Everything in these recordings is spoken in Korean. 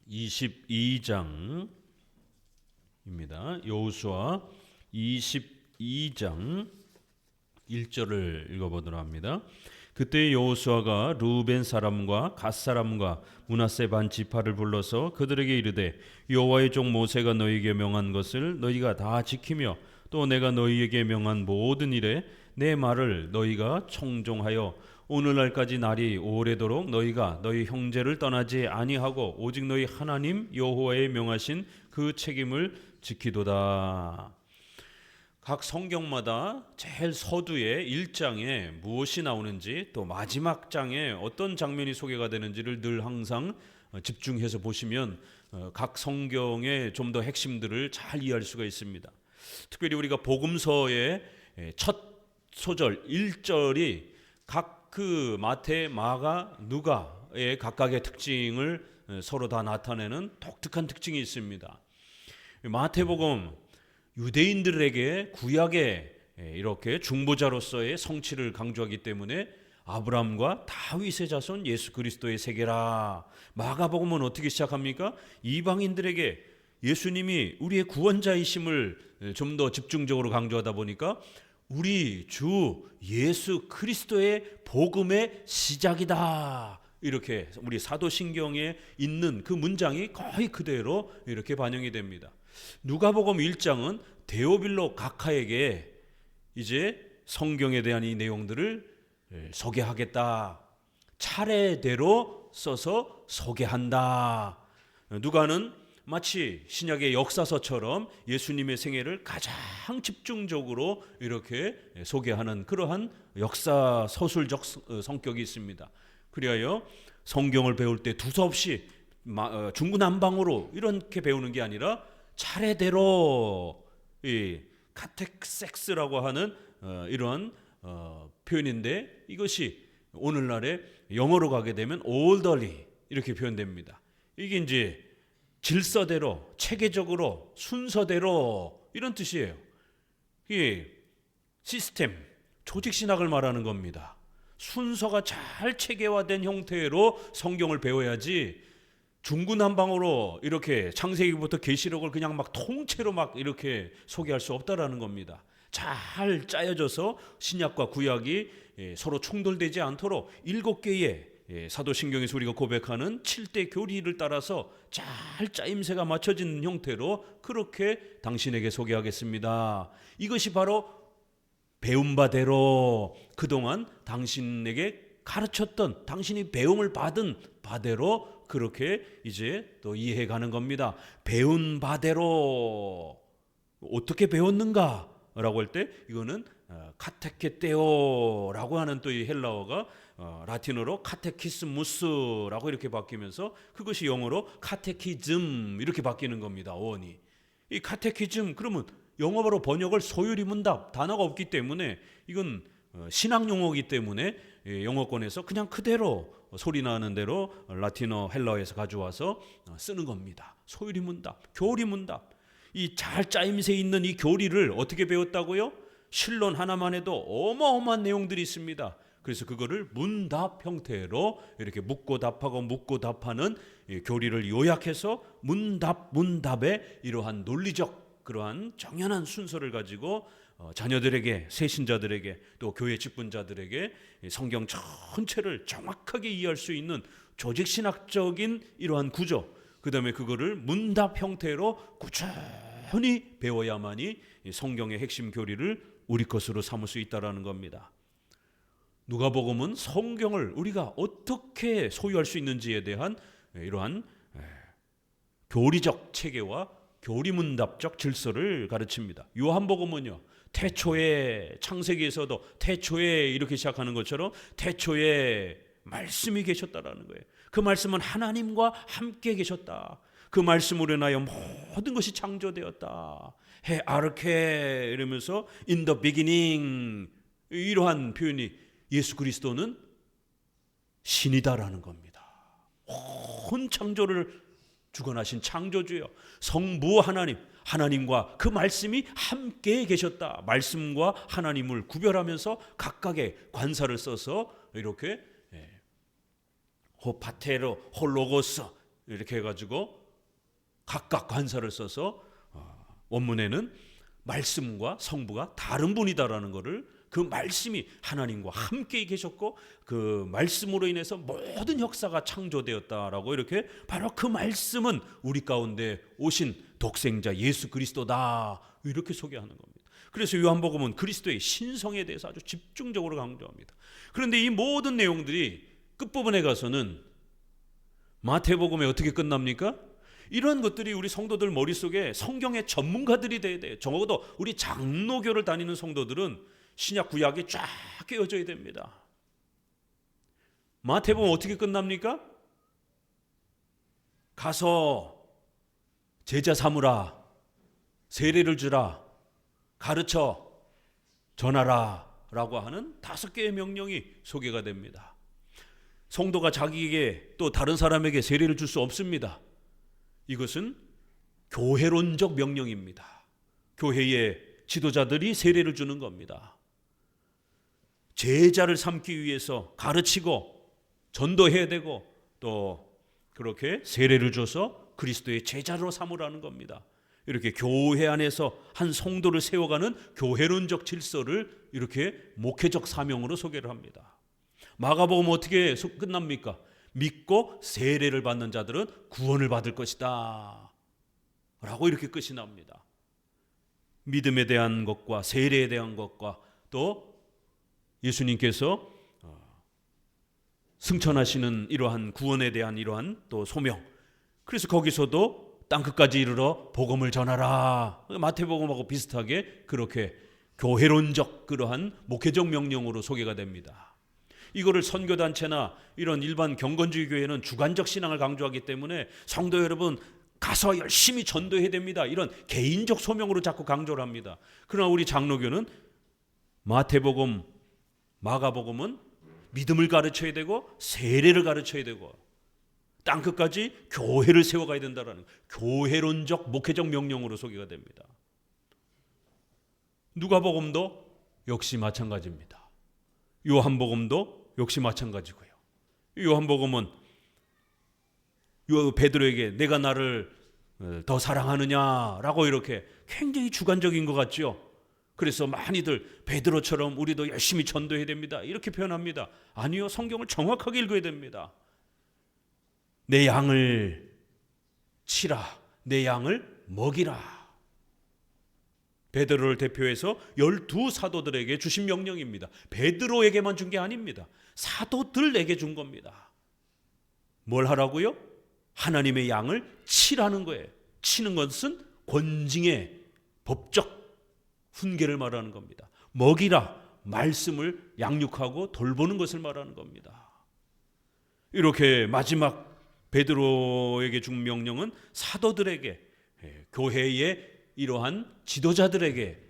22장입니다. 여호수아 22장 1절을 읽어보도록 합니다. 그때 여호수아가 르우벤 사람과 갓 사람과 므낫세 반 지파를 불러서 그들에게 이르되 여호와의 종 모세가 너희에게 명한 것을 너희가 다 지키며 또 내가 너희에게 명한 모든 일에 내 말을 너희가 청종하여 오늘날까지 날이 오래도록 너희가 너희 형제를 떠나지 아니하고 오직 너희 하나님 여호와의 명하신 그 책임을 지키도다. 각 성경마다 제일 서두에 1장에 무엇이 나오는지 또 마지막 장에 어떤 장면이 소개가 되는지를 늘 항상 집중해서 보시면 각 성경의 좀 더 핵심들을 잘 이해할 수가 있습니다. 특별히 우리가 복음서의 첫 소절 1절이 각 그 마태, 마가, 누가의 각각의 특징을 서로 다 나타내는 독특한 특징이 있습니다. 마태복음 유대인들에게 구약의 이렇게 중보자로서의 성취를 강조하기 때문에 아브라함과 다윗의 자손 예수 그리스도의 세계라. 마가복음은 어떻게 시작합니까? 이방인들에게 예수님이 우리의 구원자이심을 좀 더 집중적으로 강조하다 보니까 우리 주 예수 그리스도의 복음의 시작이다. 이렇게 우리 사도신경에 있는 그 문장이 거의 그대로 이렇게 반영이 됩니다. 누가복음 1장은 데오빌로 각하에게 이제 성경에 대한 이 내용들을 소개하겠다. 차례대로 써서 소개한다. 누가는 마치 신약의 역사서처럼 예수님의 생애를 가장 집중적으로 이렇게 소개하는 그러한 역사 서술적 성격이 있습니다. 그리하여 성경을 배울 때 두서없이 중구난방으로 이렇게 배우는 게 아니라 차례대로 이 카텍섹스라고 하는 이런 표현인데 이것이 오늘날에 영어로 가게 되면 orderly 이렇게 표현됩니다. 이게 이제 질서대로, 체계적으로, 순서대로 이런 뜻이에요. 이 시스템, 조직신학을 말하는 겁니다. 순서가 잘 체계화된 형태로 성경을 배워야지 중구난방으로 이렇게 창세기부터 계시록을 그냥 막 통째로 막 이렇게 소개할 수 없다라는 겁니다. 잘 짜여져서 신약과 구약이 서로 충돌되지 않도록 7개의 사도신경에서 우리가 고백하는 7대 교리를 따라서 잘 짜임새가 맞춰진 형태로 그렇게 당신에게 소개하겠습니다. 이것이 바로 배운 바대로 그동안 당신에게 가르쳤던 당신이 배움을 받은 바대로 그렇게 이제 또 이해해가는 겁니다. 배운 바대로 어떻게 배웠는가? 라고 할 때 이거는 카테케테오라고 하는 또 이 헬라어가 라틴어로 카테키스무스라고 이렇게 바뀌면서 그것이 영어로 카테키즘 이렇게 바뀌는 겁니다. 어원이. 이 카테키즘 그러면 영어로 번역을 소유리 문답 단어가 없기 때문에 이건 신학 용어이기 때문에 영어권에서 그냥 그대로 소리 나는 대로 라틴어 헬라어에서 가져와서 쓰는 겁니다. 소유리 문답, 교리 문답. 이 잘 짜임새 있는 이 교리를 어떻게 배웠다고요? 실론 하나만 해도 어마어마한 내용들이 있습니다. 그래서 그거를 문답 형태로 이렇게 묻고 답하고 묻고 답하는 교리를 요약해서 문답의 이러한 논리적 그러한 정연한 순서를 가지고 자녀들에게 세신자들에게 또 교회 직분자들에게 성경 전체를 정확하게 이해할 수 있는 조직신학적인 이러한 구조 그 다음에 그거를 문답 형태로 꾸준히 배워야만이 성경의 핵심 교리를 우리 것으로 삼을 수 있다는 겁니다. 누가복음은 성경을 우리가 어떻게 소유할 수 있는지에 대한 이러한 교리적 체계와 교리문답적 질서를 가르칩니다. 요한복음은요. 태초에 창세기에서도 태초에 이렇게 시작하는 것처럼 태초에 말씀이 계셨다라는 거예요. 그 말씀은 하나님과 함께 계셨다. 그 말씀으로 인하여 모든 것이 창조되었다. 해 아르케 이러면서 in the beginning 이러한 표현이 예수 그리스도는 신이다라는 겁니다. 온 창조를 주관하신 창조주요. 성부 하나님과 그 말씀이 함께 계셨다. 말씀과 하나님을 구별하면서 각각의 관사를 써서 이렇게 호파테로 홀로고스 이렇게 해가지고 각각 관사를 써서 원문에는 말씀과 성부가 다른 분이다라는 것을, 그 말씀이 하나님과 함께 계셨고 그 말씀으로 인해서 모든 역사가 창조되었다라고, 이렇게 바로 그 말씀은 우리 가운데 오신 독생자 예수 그리스도다, 이렇게 소개하는 겁니다. 그래서 요한복음은 그리스도의 신성에 대해서 아주 집중적으로 강조합니다. 그런데 이 모든 내용들이 끝부분에 가서는 마태복음에 어떻게 끝납니까? 이런 것들이 우리 성도들 머릿속에 성경의 전문가들이 돼야 돼요. 적어도 우리 장로교를 다니는 성도들은 신약 구약이 쫙 깨어져야 됩니다. 마태복음 어떻게 끝납니까? 가서 제자 삼으라, 세례를 주라, 가르쳐 전하라 라고 하는 5개의 명령이 소개가 됩니다. 성도가 자기에게 또 다른 사람에게 세례를 줄 수 없습니다. 이것은 교회론적 명령입니다. 교회의 지도자들이 세례를 주는 겁니다. 제자를 삼기 위해서 가르치고 전도해야 되고 또 그렇게 세례를 줘서 그리스도의 제자로 삼으라는 겁니다. 이렇게 교회 안에서 한 성도를 세워가는 교회론적 질서를 이렇게 목회적 사명으로 소개를 합니다. 마가복음 어떻게 끝납니까? 믿고 세례를 받는 자들은 구원을 받을 것이다 라고 이렇게 끝이 납니다. 믿음에 대한 것과 세례에 대한 것과 또 예수님께서 승천하시는 이러한 구원에 대한 이러한 또 소명, 그래서 거기서도 땅끝까지 이르러 복음을 전하라, 마태복음하고 비슷하게 그렇게 교회론적 그러한 목회적 명령으로 소개가 됩니다. 이거를 선교단체나 이런 일반 경건주의 교회는 주관적 신앙을 강조하기 때문에 성도 여러분 가서 열심히 전도해야 됩니다, 이런 개인적 소명으로 자꾸 강조를 합니다. 그러나 우리 장로교는 마태복음, 마가복음은 믿음을 가르쳐야 되고 세례를 가르쳐야 되고 땅끝까지 교회를 세워가야 된다는 교회론적 목회적 명령으로 소개가 됩니다. 누가복음도 역시 마찬가지입니다. 요한복음도 역시 마찬가지고요. 요한복음은 베드로에게 내가 나를 더 사랑하느냐라고 이렇게 굉장히 주관적인 것 같죠. 그래서 많이들 베드로처럼 우리도 열심히 전도해야 됩니다 이렇게 표현합니다. 아니요, 성경을 정확하게 읽어야 됩니다. 내 양을 치라, 내 양을 먹이라. 베드로를 대표해서 12사도들에게 주신 명령입니다. 베드로에게만 준 게 아닙니다. 사도들에게 준 겁니다. 뭘 하라고요? 하나님의 양을 치라는 거예요. 치는 것은 권징의 법적 훈계를 말하는 겁니다. 먹이라, 말씀을 양육하고 돌보는 것을 말하는 겁니다. 이렇게 마지막 베드로에게 준 명령은 사도들에게, 교회의 이러한 지도자들에게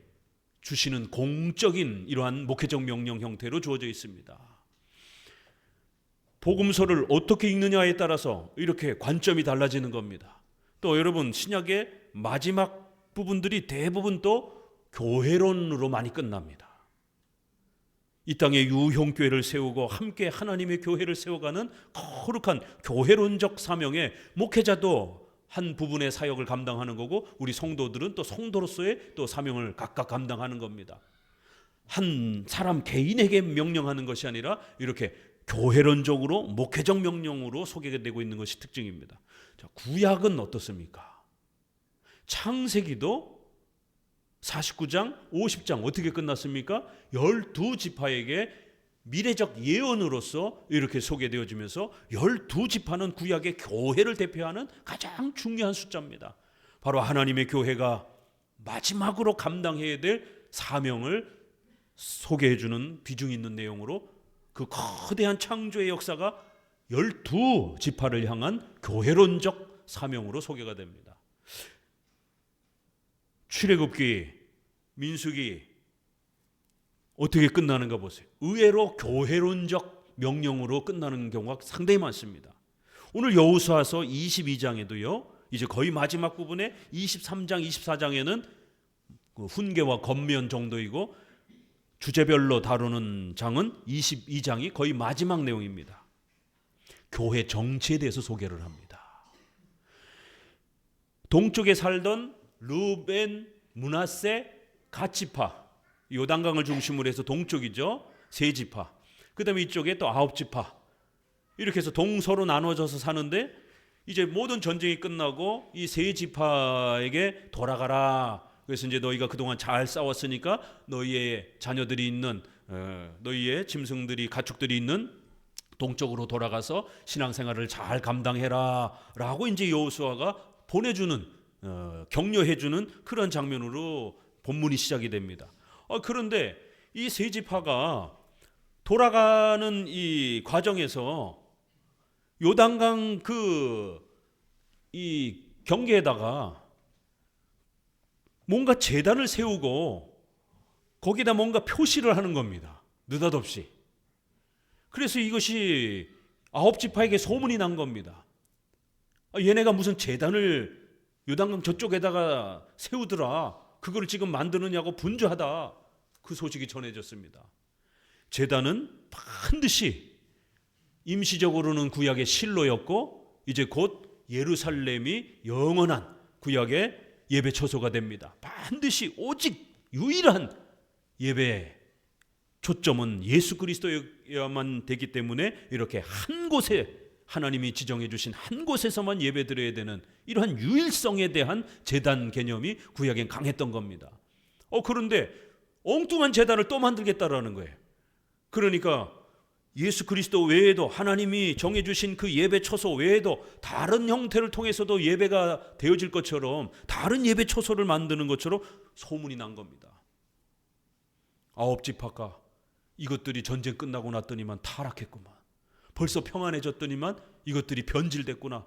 주시는 공적인 이러한 목회적 명령 형태로 주어져 있습니다. 복음서를 어떻게 읽느냐에 따라서 이렇게 관점이 달라지는 겁니다. 또 여러분, 신약의 마지막 부분들이 대부분 또 교회론으로 많이 끝납니다. 이 땅에 유형교회를 세우고 함께 하나님의 교회를 세워가는 거룩한 교회론적 사명에 목회자도 한 부분의 사역을 감당하는 거고 우리 성도들은 또 성도로서의 또 사명을 각각 감당하는 겁니다. 한 사람 개인에게 명령하는 것이 아니라 이렇게 교회론적으로 목회적 명령으로 소개가 되고 있는 것이 특징입니다. 자, 구약은 어떻습니까? 창세기도 49장, 50장 어떻게 끝났습니까? 12지파에게 미래적 예언으로서 이렇게 소개되어지면서 12지파는 구약의 교회를 대표하는 가장 중요한 숫자입니다. 바로 하나님의 교회가 마지막으로 감당해야 될 사명을 소개해주는 비중 있는 내용으로 그 거대한 창조의 역사가 12지파를 향한 교회론적 사명으로 소개가 됩니다. 출애굽기, 민수기 어떻게 끝나는가 보세요. 의외로 교회론적 명령으로 끝나는 경우가 상당히 많습니다. 오늘 여호수아서 22장에도요. 이제 거의 마지막 부분에 23장, 24장에는 그 훈계와 권면 정도이고 주제별로 다루는 장은 22장이 거의 마지막 내용입니다. 교회 정치에 대해서 소개를 합니다. 동쪽에 살던 르벤, 므낫세, 갓지파, 요단강을 중심으로 해서 동쪽이죠. 세 지파. 그다음에 이쪽에 또 9지파. 이렇게 해서 동서로 나눠져서 사는데 이제 모든 전쟁이 끝나고 이 세 지파에게 돌아가라. 그래서 이제 너희가 그동안 잘 싸웠으니까 너희의 자녀들이 있는 너희의 짐승들이 가축들이 있는 동쪽으로 돌아가서 신앙생활을 잘 감당해라 라고 이제 여호수아가 보내주는 격려해주는 그런 장면으로 본문이 시작이 됩니다. 그런데 이 세 지파가 돌아가는 이 과정에서 요단강 이 경계에다가 뭔가 제단을 세우고 거기다 뭔가 표시를 하는 겁니다. 느닷없이. 그래서 이것이 9지파에게 소문이 난 겁니다. 얘네가 무슨 제단을 요단강 저쪽에다가 세우더라. 그걸 지금 만드느냐고 분주하다. 그 소식이 전해졌습니다. 제단은 반드시 임시적으로는 구약의 실로였고 이제 곧 예루살렘이 영원한 구약의 예배 처소가 됩니다. 반드시 오직 유일한 예배 초점은 예수 그리스도여야만 되기 때문에 이렇게 한 곳에 하나님이 지정해 주신 한 곳에서만 예배드려야 되는 이러한 유일성에 대한 제단 개념이 구약엔 강했던 겁니다. 그런데 엉뚱한 제단을 또 만들겠다라는 거예요. 그러니까 예수 그리스도 외에도 하나님이 정해 주신 그 예배 처소 외에도 다른 형태를 통해서도 예배가 되어질 것처럼 다른 예배 처소를 만드는 것처럼 소문이 난 겁니다. 9지파가 이것들이 전쟁 끝나고 났더니만 타락했구만. 벌써 평안해졌더니만 이것들이 변질됐구나.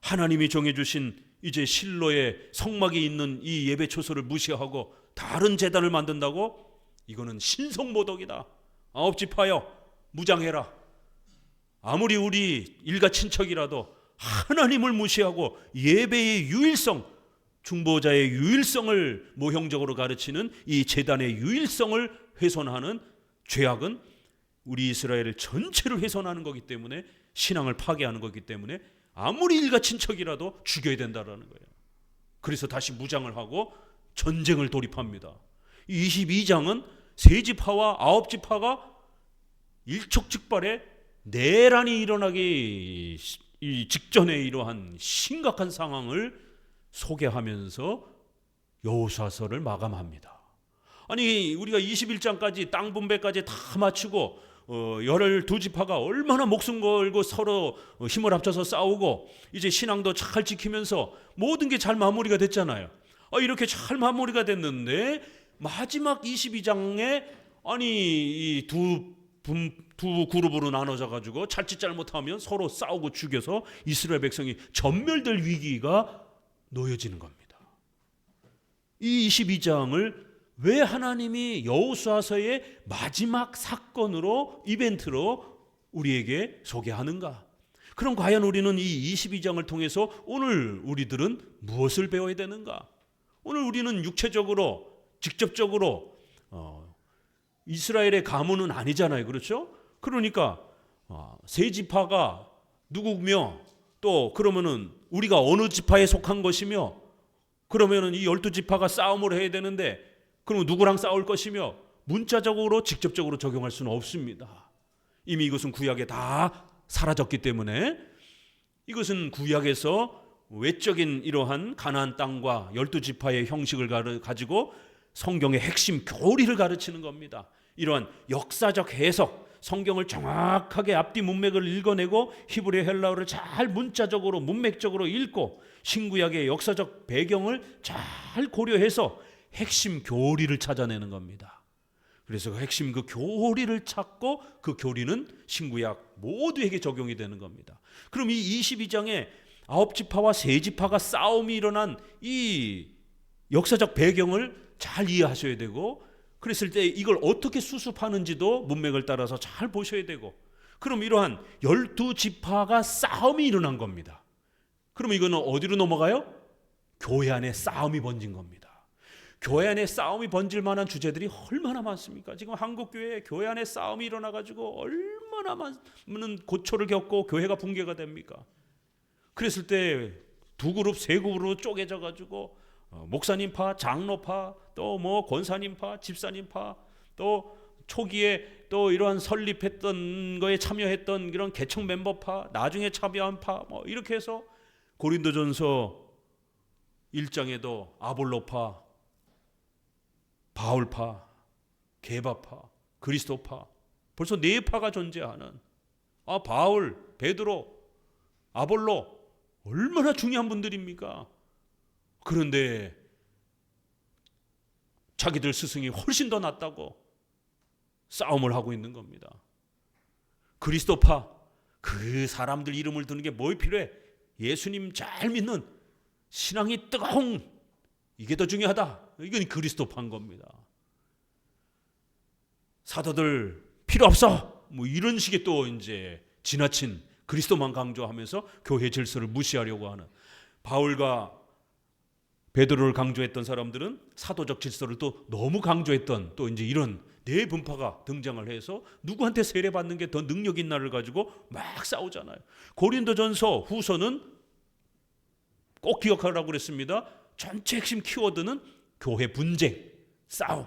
하나님이 정해주신 이제 실로의 성막이 있는 이 예배 처소를 무시하고 다른 제단을 만든다고? 이거는 신성모독이다. 9지파여 무장해라. 아무리 우리 일가 친척이라도 하나님을 무시하고 예배의 유일성, 중보자의 유일성을 모형적으로 가르치는 이 제단의 유일성을 훼손하는 죄악은 우리 이스라엘을 전체를 훼손하는 거기 때문에 신앙을 파괴하는 거기 때문에 아무리 일가 친척이라도 죽여야 된다라는 거예요. 그래서 다시 무장을 하고 전쟁을 돌입합니다. 22장은 세 지파와 9지파가 일촉즉발의 내란이 일어나기 직전에 이러한 심각한 상황을 소개하면서 여호수아서를 마감합니다. 아니 우리가 21장까지 땅 분배까지 다 마치고 12지파가 얼마나 목숨 걸고 서로 힘을 합쳐서 싸우고 이제 신앙도 잘 지키면서 모든 게 잘 마무리가 됐잖아요. 이렇게 잘 마무리가 됐는데 마지막 22장에 아니 이 두 그룹으로 나눠져 가지고 자칫 잘못하면 서로 싸우고 죽여서 이스라엘 백성이 전멸될 위기가 놓여지는 겁니다. 이 22장을 왜 하나님이 여호수아서의 마지막 사건으로 이벤트로 우리에게 소개하는가? 그럼 과연 우리는 이 22장을 통해서 오늘 우리들은 무엇을 배워야 되는가? 오늘 우리는 육체적으로 직접적으로 이스라엘의 가문은 아니잖아요. 그렇죠? 그러니까 세 지파가 누구며 또 그러면은 우리가 어느 지파에 속한 것이며 그러면은 이 12지파가 싸움을 해야 되는데 그럼 누구랑 싸울 것이며 문자적으로 직접적으로 적용할 수는 없습니다. 이미 이것은 구약에 다 사라졌기 때문에 이것은 구약에서 외적인 이러한 가나안 땅과 12지파의 형식을 가지고 성경의 핵심 교리를 가르치는 겁니다. 이러한 역사적 해석, 성경을 정확하게 앞뒤 문맥을 읽어내고 히브리 헬라어를 잘 문자적으로 문맥적으로 읽고 신구약의 역사적 배경을 잘 고려해서 핵심 교리를 찾아내는 겁니다. 그래서 핵심 그 교리를 찾고 그 교리는 신구약 모두에게 적용이 되는 겁니다. 그럼 이 22장에 9지파와 세 지파가 싸움이 일어난 이 역사적 배경을 잘 이해하셔야 되고 그랬을 때 이걸 어떻게 수습하는지도 문맥을 따라서 잘 보셔야 되고 그럼 이러한 12지파가 싸움이 일어난 겁니다. 그럼 이거는 어디로 넘어가요? 교회 안에 싸움이 번진 겁니다. 교회 안에 싸움이 번질 만한 주제들이 얼마나 많습니까? 지금 한국교회에 교회 안에 싸움이 일어나가지고 얼마나 많은 고초를 겪고 교회가 붕괴가 됩니까? 그랬을 때 두 그룹, 세 그룹으로 쪼개져 가지고 목사님파, 장로파, 또 뭐 권사님파, 집사님파, 또 초기에 또 이러한 설립했던 거에 참여했던 이런 개척 멤버파, 나중에 참여한 파, 뭐 이렇게 해서 고린도전서 1장에도 아볼로파, 바울파, 게바파, 그리스도파, 벌써 네 파가 존재하는 바울, 베드로, 아볼로 얼마나 중요한 분들입니까? 그런데 자기들 스승이 훨씬 더 낫다고 싸움을 하고 있는 겁니다. 그리스도파, 그 사람들 이름을 드는 게 뭘 필요해? 예수님 잘 믿는 신앙이 뜨거운, 이게 더 중요하다. 이건 그리스도파인 겁니다. 사도들 필요 없어, 뭐 이런 식의 또 이제 지나친 그리스도만 강조하면서 교회 질서를 무시하려고 하는, 바울과 베드로를 강조했던 사람들은 사도적 질서를 또 너무 강조했던 또 이제 이런 네 분파가 등장을 해서 누구한테 세례받는 게 더 능력 있나를 가지고 막 싸우잖아요. 고린도전서 후서는 꼭 기억하라고 그랬습니다. 전체 핵심 키워드는 교회 분쟁, 싸움.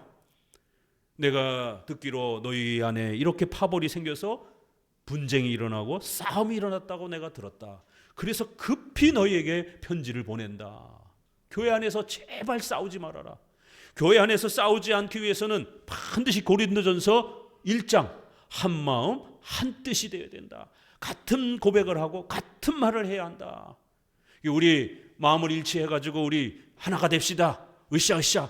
내가 듣기로 너희 안에 이렇게 파벌이 생겨서 분쟁이 일어나고 싸움이 일어났다고 내가 들었다. 그래서 급히 너희에게 편지를 보낸다. 교회 안에서 제발 싸우지 말아라. 교회 안에서 싸우지 않기 위해서는 반드시 고린도전서 1장 한 마음 한 뜻이 되어야 된다. 같은 고백을 하고 같은 말을 해야 한다. 우리 마음을 일치해가지고 우리 하나가 됩시다. 으쌰으쌰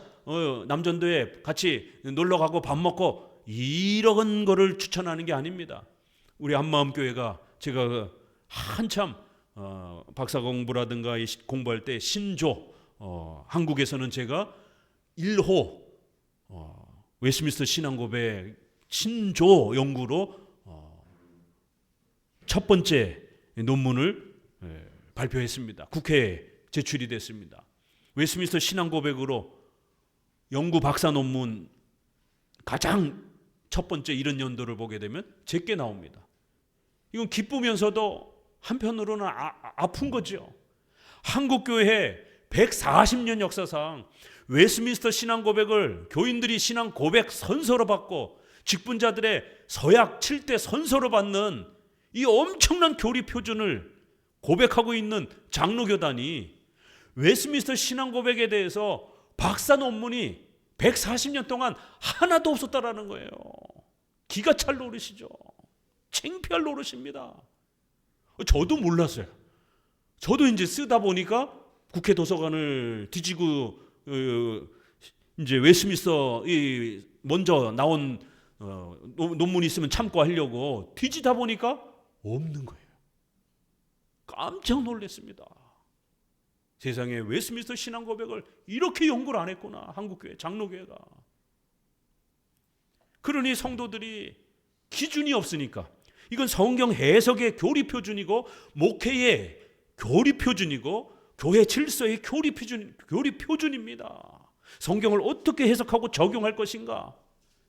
남전도에 같이 놀러가고 밥 먹고 이런 거를 추천하는 게 아닙니다. 우리 한마음교회가 제가 한참 박사 공부라든가 공부할 때 신조, 한국에서는 제가 1호 웨스트민스터 신앙고백 신조 연구로 첫 번째 논문을 발표했습니다. 국회에 제출이 됐습니다. 웨스트민스터 신앙고백으로 연구 박사 논문 가장 첫 번째 이런 연도를 보게 되면 제게 나옵니다. 이건 기쁘면서도 한편으로는 아픈 거죠. 한국교회 140년 역사상 웨스트민스터 신앙고백을 교인들이 신앙고백 선서로 받고 직분자들의 서약 7대 선서로 받는 이 엄청난 교리 표준을 고백하고 있는 장로교단이 웨스트민스터 신앙고백에 대해서 박사 논문이 140년 동안 하나도 없었다라는 거예요. 기가 찰 노릇이죠. 창피할 노릇입니다. 저도 몰랐어요. 저도 이제 쓰다 보니까 국회 도서관을 뒤지고 이제 웨스트민스터 먼저 나온 논문이 있으면 참고하려고 뒤지다 보니까 없는 거예요. 깜짝 놀랐습니다. 세상에 웨스트민스터 신앙고백을 이렇게 연구를 안 했구나, 한국교회 장로교회가. 그러니 성도들이 기준이 없으니까, 이건 성경 해석의 교리 표준이고 목회의 교리 표준이고 교회 질서의 교리 표준입니다. 성경을 어떻게 해석하고 적용할 것인가?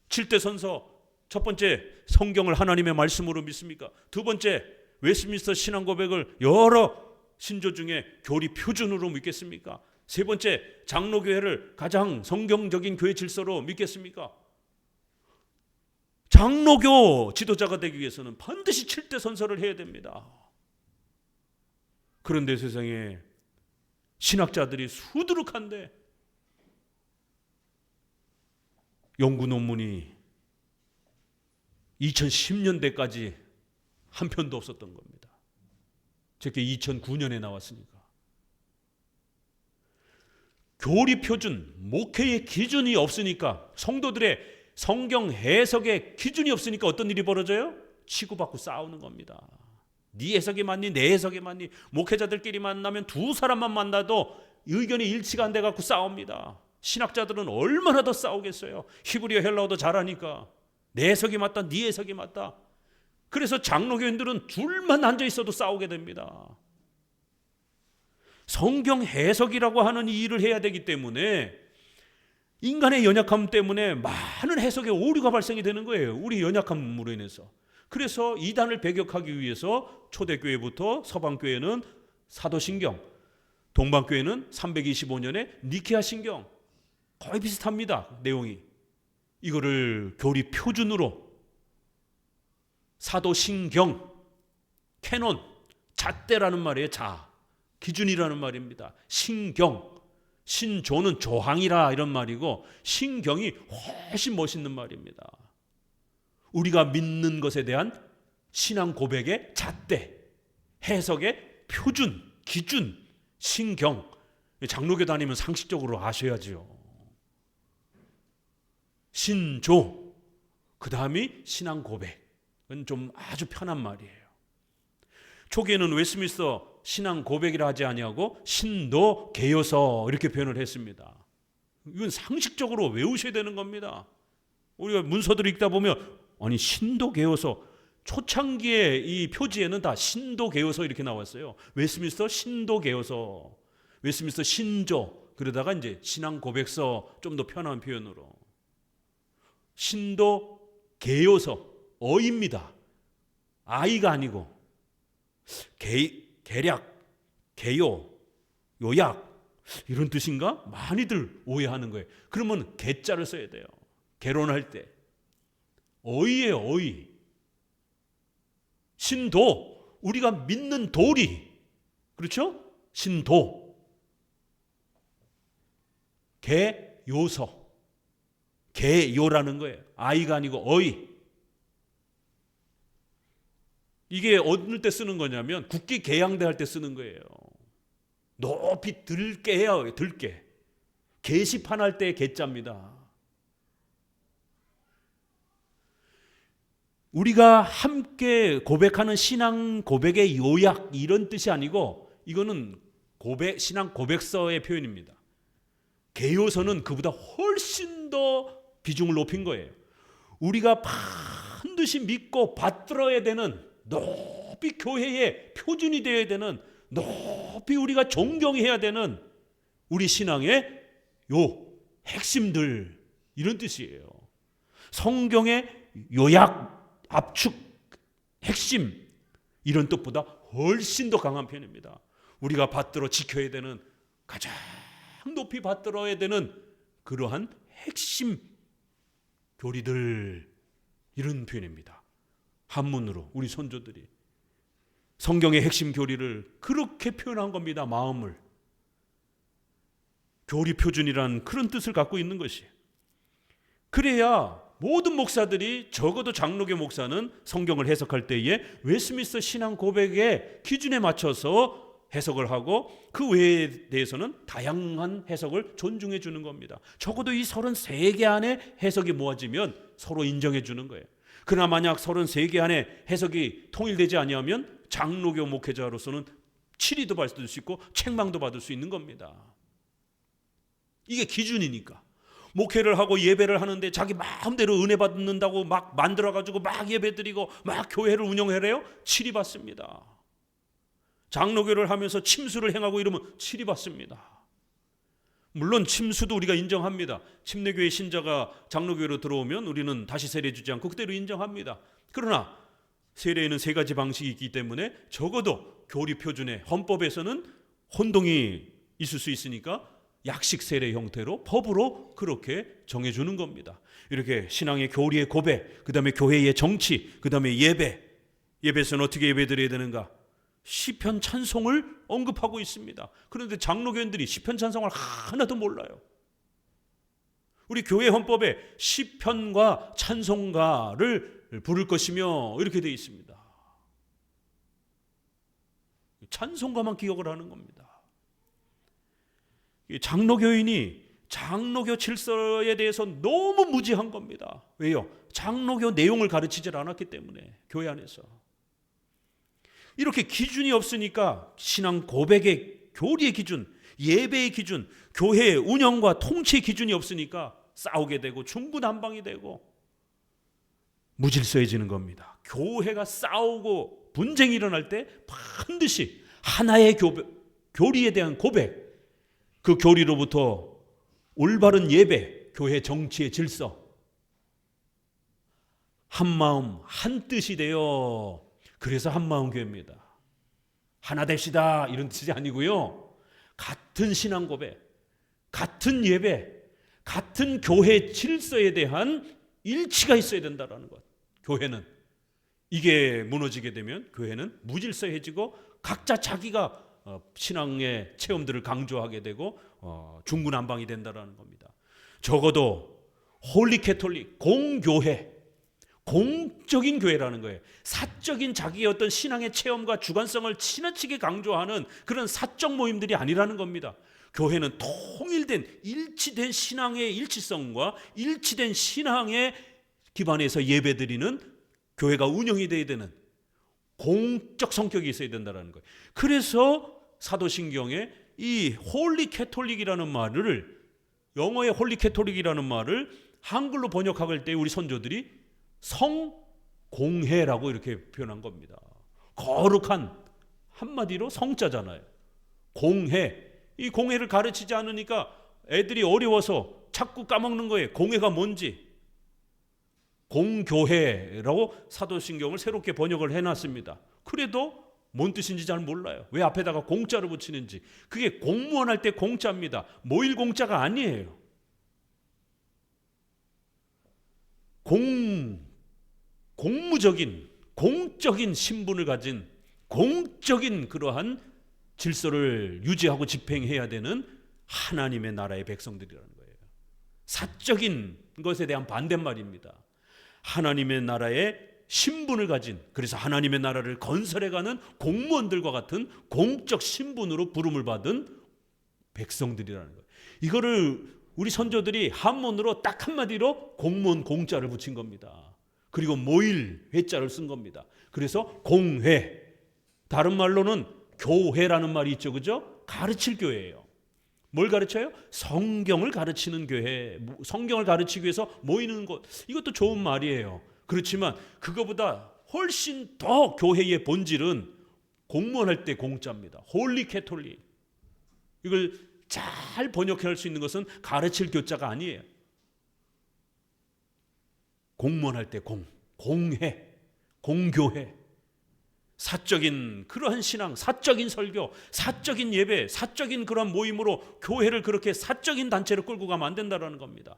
7대 선서, 첫 번째 성경을 하나님의 말씀으로 믿습니까? 두 번째 웨스트민스터 신앙고백을 여러 신조 중에 교리 표준으로 믿겠습니까? 세 번째 장로교회를 가장 성경적인 교회 질서로 믿겠습니까? 장로교 지도자가 되기 위해서는 반드시 7대 선서를 해야 됩니다. 그런데 세상에 신학자들이 수두룩한데 연구 논문이 2010년대까지 한 편도 없었던 겁니다. 저게 2009년에 나왔으니까. 교리 표준, 목회의 기준이 없으니까, 성도들의 성경 해석의 기준이 없으니까 어떤 일이 벌어져요? 치고받고 싸우는 겁니다. 네 해석이 맞니? 내 해석이 맞니? 목회자들끼리 만나면 두 사람만 만나도 의견이 일치가 안 돼갖고 싸웁니다. 신학자들은 얼마나 더 싸우겠어요. 히브리어 헬라어도 잘하니까. 내 해석이 맞다, 네 해석이 맞다. 그래서 장로교인들은 둘만 앉아 있어도 싸우게 됩니다. 성경 해석이라고 하는 이 일을 해야 되기 때문에 인간의 연약함 때문에 많은 해석에 오류가 발생이 되는 거예요. 우리 연약함으로 인해서. 그래서 이단을 배격하기 위해서 초대교회부터 서방교회는 사도신경, 동방교회는 325년에 니케아 신경 거의 비슷합니다. 내용이. 이거를 교리 표준으로 사도신경, 캐논, 잣대라는 말이에요. 자, 기준이라는 말입니다. 신경, 신조는 조항이라 이런 말이고 신경이 훨씬 멋있는 말입니다. 우리가 믿는 것에 대한 신앙 고백의 잣대, 해석의 표준, 기준, 신경. 장로교 다니면 상식적으로 아셔야죠. 신조, 그 다음이 신앙 고백은 좀 아주 편한 말이에요. 초기에는 웨스트민스터 신앙 고백이라 하지 아니하고 신도 개요서 이렇게 표현을 했습니다. 이건 상식적으로 외우셔야 되는 겁니다. 우리가 문서들을 읽다 보면 아니 신도 개요서, 초창기의 이 표지에는 다 신도 개요서 이렇게 나왔어요. 웨스트민스터 신도 개요서, 웨스트민스터 신조, 그러다가 이제 신앙 고백서, 좀 더 편한 표현으로 신도 개요서, 어입니다. 아이가 아니고 계략, 개요, 요약 이런 뜻인가? 많이들 오해하는 거예요. 그러면 개자를 써야 돼요. 개론할 때. 어이예요, 어이. 신도, 우리가 믿는 도리. 그렇죠? 신도. 개요서. 개요라는 거예요. 아이가 아니고 어이. 이게 어느 때 쓰는 거냐면 국기 개양대 할 때 쓰는 거예요. 높이 들게 해야 해요. 들게. 게시판 할 때의 개자입니다. 우리가 함께 고백하는 신앙 고백의 요약 이런 뜻이 아니고 이거는 신앙 고백서의 표현입니다. 개요서는 그보다 훨씬 더 비중을 높인 거예요. 우리가 반드시 믿고 받들어야 되는, 높이 교회의 표준이 되어야 되는, 높이 우리가 존경해야 되는 우리 신앙의 요 핵심들, 이런 뜻이에요. 성경의 요약, 압축, 핵심, 이런 뜻보다 훨씬 더 강한 편입니다. 우리가 받들어 지켜야 되는, 가장 높이 받들어야 되는 그러한 핵심 교리들, 이런 표현입니다. 한문으로 우리 선조들이 성경의 핵심 교리를 그렇게 표현한 겁니다. 마음을. 교리 표준이란 그런 뜻을 갖고 있는 것이에요. 그래야 모든 목사들이, 적어도 장로교 목사는 성경을 해석할 때에 웨스트민스터 신앙 고백의 기준에 맞춰서 해석을 하고 그 외에 대해서는 다양한 해석을 존중해 주는 겁니다. 적어도 이 33개 안에 해석이 모아지면 서로 인정해 주는 거예요. 그러나 만약 33개 안에 해석이 통일되지 아니하면 장로교 목회자로서는 치리도 받을 수 있고 책망도 받을 수 있는 겁니다. 이게 기준이니까. 목회를 하고 예배를 하는데 자기 마음대로 은혜 받는다고 막 만들어가지고 막 예배드리고 막 교회를 운영해래요? 치리받습니다. 장로교를 하면서 침수를 행하고 이러면 치리받습니다. 물론 침수도 우리가 인정합니다. 침례교회 신자가 장로교회로 들어오면 우리는 다시 세례 주지 않고 그대로 인정합니다. 그러나 세례에는 3가지 방식이 있기 때문에 적어도 교리 표준의 헌법에서는 혼동이 있을 수 있으니까 약식 세례 형태로 법으로 그렇게 정해주는 겁니다. 이렇게 신앙의 교리의 고백, 그 다음에 교회의 정치, 그 다음에 예배. 예배에서는 어떻게 예배드려야 되는가? 시편 찬송을 언급하고 있습니다. 그런데 장로교인들이 시편 찬송을 하나도 몰라요. 우리 교회 헌법에 시편과 찬송가를 부를 것이며 이렇게 되어 있습니다. 찬송가만 기억을 하는 겁니다. 장로교인이 장로교 질서에 대해서 너무 무지한 겁니다. 왜요? 장로교 내용을 가르치질 않았기 때문에. 교회 안에서 이렇게 기준이 없으니까 신앙 고백의 교리의 기준, 예배의 기준, 교회의 운영과 통치의 기준이 없으니까 싸우게 되고 중구난방이 되고 무질서해지는 겁니다. 교회가 싸우고 분쟁이 일어날 때 반드시 하나의 교리에 대한 고백, 그 교리로부터 올바른 예배, 교회 정치의 질서, 한마음 한뜻이 되어, 그래서 한마음 교회입니다. 하나 됩시다 이런 뜻이 아니고요, 같은 신앙 고백, 같은 예배, 같은 교회 질서에 대한 일치가 있어야 된다는 것. 교회는 이게 무너지게 되면 교회는 무질서해지고 각자 자기가 신앙의 체험들을 강조하게 되고 중구난방이 된다는 겁니다. 적어도 홀리 캐톨릭, 공교회, 공적인 교회라는 거예요. 사적인 자기의 어떤 신앙의 체험과 주관성을 지나치게 강조하는 그런 사적 모임들이 아니라는 겁니다. 교회는 통일된 일치된 신앙의 일치성과 일치된 신앙의 기반에서 예배드리는 교회가 운영이 되어야 되는 공적 성격이 있어야 된다는 거예요. 그래서 사도신경에 이 홀리 캐톨릭이라는 말을, 영어의 홀리 캐톨릭이라는 말을 한글로 번역할 때 우리 선조들이 성공회라고 이렇게 표현한 겁니다. 거룩한, 한마디로 성자잖아요. 공회. 이 공회를 가르치지 않으니까 애들이 어려워서 자꾸 까먹는 거예요. 공회가 뭔지. 공교회라고 사도신경을 새롭게 번역을 해놨습니다. 그래도 뭔 뜻인지 잘 몰라요. 왜 앞에다가 공자를 붙이는지. 그게 공무원 할 때 공자입니다. 모일 공자가 아니에요. 공무적인, 공적인 신분을 가진 공적인 그러한 질서를 유지하고 집행해야 되는 하나님의 나라의 백성들이라는 거예요. 사적인 것에 대한 반대말입니다. 하나님의 나라의 신분을 가진, 그래서 하나님의 나라를 건설해가는 공무원들과 같은 공적 신분으로 부름을 받은 백성들이라는 거예요. 이거를 우리 선조들이 한문으로 딱 한마디로 공무원 공자를 붙인 겁니다. 그리고 모일 회자를 쓴 겁니다. 그래서 공회, 다른 말로는 교회라는 말이 있죠, 그죠? 가르칠 교회예요. 뭘 가르쳐요? 성경을 가르치는 교회, 성경을 가르치기 위해서 모이는 것. 이것도 좋은 말이에요. 그렇지만 그거보다 훨씬 더 교회의 본질은 공무원 할 때 공자입니다. 홀리 캐톨릭. 이걸 잘 번역할 수 있는 것은 가르칠 교자가 아니에요. 공무원 할 때 공회, 공교회. 사적인 그러한 신앙, 사적인 설교, 사적인 예배, 사적인 그러한 모임으로 교회를 그렇게 사적인 단체로 끌고 가면 안 된다는 겁니다.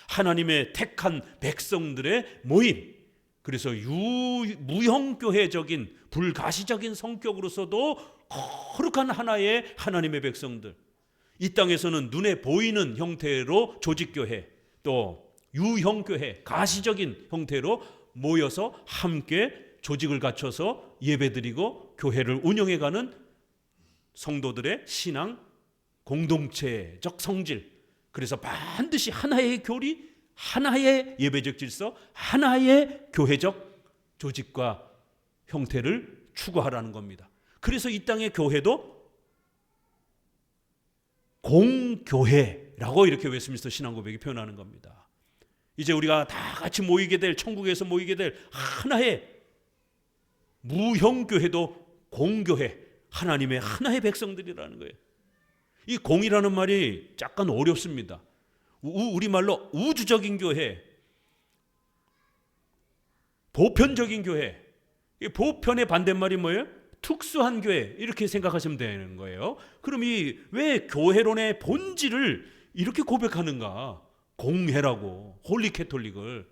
하나님의 택한 백성들의 모임. 그래서 무형교회적인 불가시적인 성격으로서도 거룩한 하나의 하나님의 백성들. 이 땅에서는 눈에 보이는 형태로 조직교회, 또 유형교회, 가시적인 형태로 모여서 함께 조직을 갖춰서 예배드리고 교회를 운영해가는 성도들의 신앙 공동체적 성질. 그래서 반드시 하나의 교리, 하나의 예배적 질서, 하나의 교회적 조직과 형태를 추구하라는 겁니다. 그래서 이 땅의 교회도 공교회라고 이렇게 웨스민스터 신앙고백이 표현하는 겁니다. 이제 우리가 다 같이 모이게 될, 천국에서 모이게 될 하나의 무형교회도 공교회, 하나님의 하나의 백성들이라는 거예요. 이 공이라는 말이 약간 어렵습니다. 우리말로 우주적인 교회, 보편적인 교회. 이 보편의 반대말이 뭐예요? 특수한 교회. 이렇게 생각하시면 되는 거예요. 그럼 이 왜 교회론의 본질을 이렇게 고백하는가? 공회라고, 홀리 캐톨릭을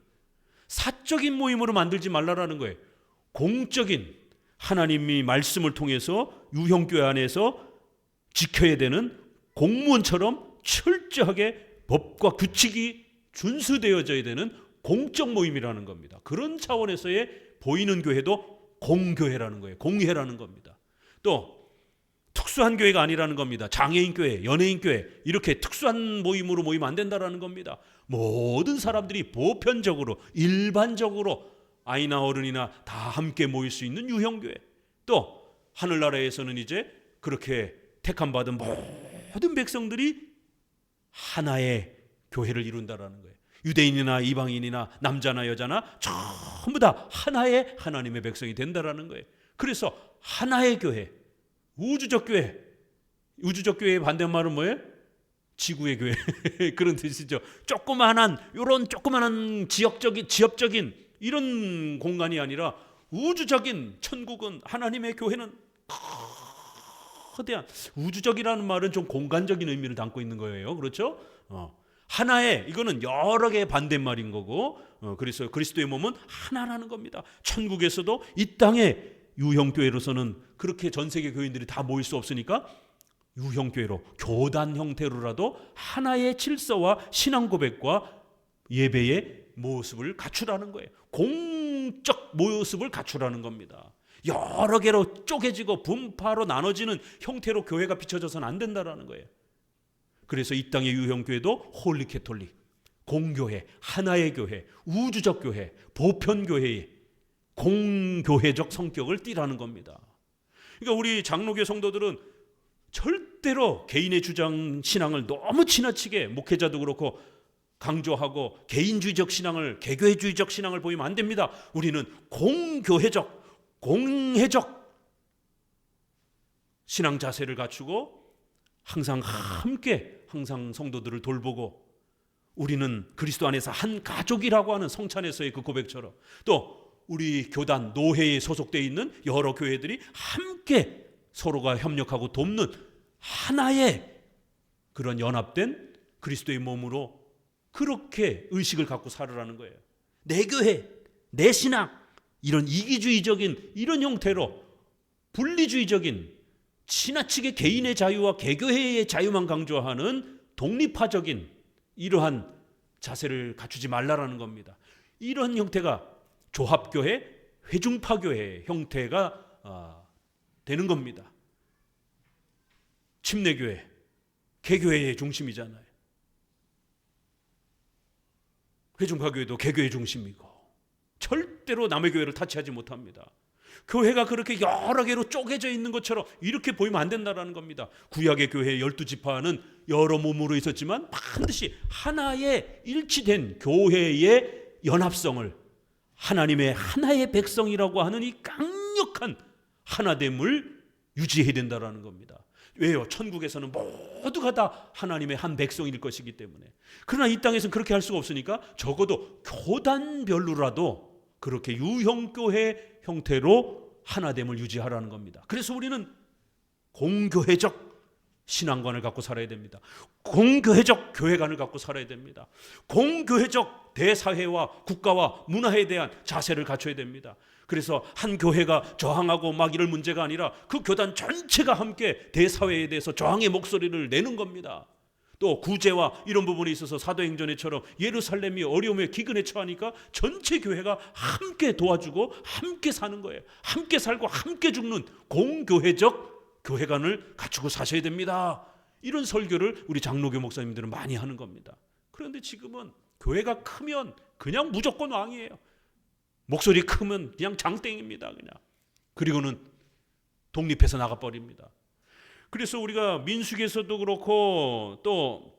사적인 모임으로 만들지 말라라는 거예요. 공적인, 하나님이 말씀을 통해서 유형교회 안에서 지켜야 되는 공무원처럼 철저하게 법과 규칙이 준수되어져야 되는 공적 모임이라는 겁니다. 그런 차원에서의 보이는 교회도 공교회라는 거예요. 공회라는 겁니다. 또 특수한 교회가 아니라는 겁니다. 장애인 교회, 연예인 교회, 이렇게 특수한 모임으로 모이면 안 된다는 겁니다. 모든 사람들이 보편적으로, 일반적으로 아이나 어른이나 다 함께 모일 수 있는 유형교회. 또 하늘나라에서는 이제 그렇게 택함받은 모든 백성들이 하나의 교회를 이룬다라는 거예요. 유대인이나 이방인이나 남자나 여자나 전부 다 하나의 하나님의 백성이 된다라는 거예요. 그래서 하나의 교회, 우주적 교회. 우주적 교회의 반대말은 뭐예요? 지구의 교회. 그런 뜻이죠. 이런 조그만한 지역적인 이런 공간이 아니라 우주적인 천국은, 하나님의 교회는 거대한, 우주적이라는 말은 좀 공간적인 의미를 담고 있는 거예요. 그렇죠? 하나의, 이거는 여러 개의 반대말인 거고, 그래서 그리스도의 몸은 하나라는 겁니다. 천국에서도 이 땅의 유형교회로서는 그렇게 전 세계 교인들이 다 모일 수 없으니까 유형교회로, 교단 형태로라도 하나의 질서와 신앙 고백과 예배의 모습을 갖추라는 거예요. 공적 모습을 갖추라는 겁니다. 여러 개로 쪼개지고 분파로 나눠지는 형태로 교회가 비춰져서는 안 된다라는 거예요. 그래서 이 땅의 유형교회도 홀리 캐톨릭, 공교회, 하나의 교회, 우주적 교회, 보편교회의 공교회적 성격을 띠라는 겁니다. 그러니까 우리 장로교 성도들은 절대로 개인의 주장 신앙을 너무 지나치게, 목회자도 그렇고 강조하고 개인주의적 신앙을, 개교회주의적 신앙을 보이면 안 됩니다. 우리는 공교회적, 공회적 신앙 자세를 갖추고 항상 함께, 항상 성도들을 돌보고, 우리는 그리스도 안에서 한 가족이라고 하는 성찬에서의 그 고백처럼, 또 우리 교단 노회에 소속되어 있는 여러 교회들이 함께 서로가 협력하고 돕는 하나의 그런 연합된 그리스도의 몸으로 그렇게 의식을 갖고 살으라는 거예요. 내 교회, 내 신앙, 이런 이기주의적인 이런 형태로 분리주의적인, 지나치게 개인의 자유와 개교회의 자유만 강조하는 독립파적인 이러한 자세를 갖추지 말라라는 겁니다. 이런 형태가 조합교회, 회중파교회 형태가 되는 겁니다. 침례교회, 개교회의 중심이잖아요. 회중파교회도 개교의 중심이고 절대로 남의 교회를 타치하지 못합니다. 교회가 그렇게 여러 개로 쪼개져 있는 것처럼 이렇게 보이면 안 된다는 겁니다. 구약의 교회의 12지파는 여러 몸으로 있었지만 반드시 하나의 일치된 교회의 연합성을, 하나님의 하나의 백성이라고 하는 이 강력한 하나됨을 유지해야 된다는 겁니다. 왜요? 천국에서는 모두가 다 하나님의 한 백성일 것이기 때문에. 그러나 이 땅에서는 그렇게 할 수가 없으니까 적어도 교단별로라도 그렇게 유형교회 형태로 하나됨을 유지하라는 겁니다. 그래서 우리는 공교회적 신앙관을 갖고 살아야 됩니다. 공교회적 교회관을 갖고 살아야 됩니다. 공교회적 대사회와 국가와 문화에 대한 자세를 갖춰야 됩니다. 그래서 한 교회가 저항하고 막 이럴 문제가 아니라 그 교단 전체가 함께 대사회에 대해서 저항의 목소리를 내는 겁니다. 또 구제와 이런 부분에 있어서 사도행전에처럼 예루살렘이 어려움에 기근에 처하니까 전체 교회가 함께 도와주고 함께 사는 거예요. 함께 살고 함께 죽는 공교회적 교회관을 갖추고 사셔야 됩니다. 이런 설교를 우리 장로교 목사님들은 많이 하는 겁니다. 그런데 지금은 교회가 크면 그냥 무조건 왕이에요. 목소리 크면 그냥 장땡입니다. 그냥. 그리고는 독립해서 나가버립니다. 그래서 우리가 민수기에서도 그렇고 또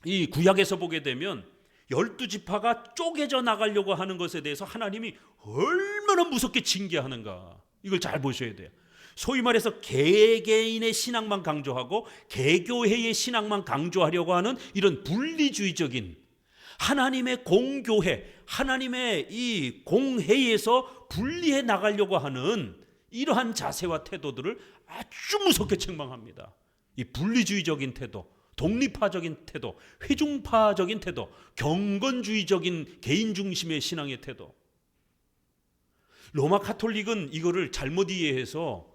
이 구약에서 보게 되면 12지파가 쪼개져 나가려고 하는 것에 대해서 하나님이 얼마나 무섭게 징계하는가, 이걸 잘 보셔야 돼요. 소위 말해서 개개인의 신앙만 강조하고 개교회의 신앙만 강조하려고 하는 이런 분리주의적인 하나님의 공교회, 하나님의 이 공회에서 분리해 나가려고 하는 이러한 자세와 태도들을 아주 무섭게 책망합니다. 이 분리주의적인 태도, 독립파적인 태도, 회중파적인 태도, 경건주의적인 개인 중심의 신앙의 태도. 로마 카톨릭은 이거를 잘못 이해해서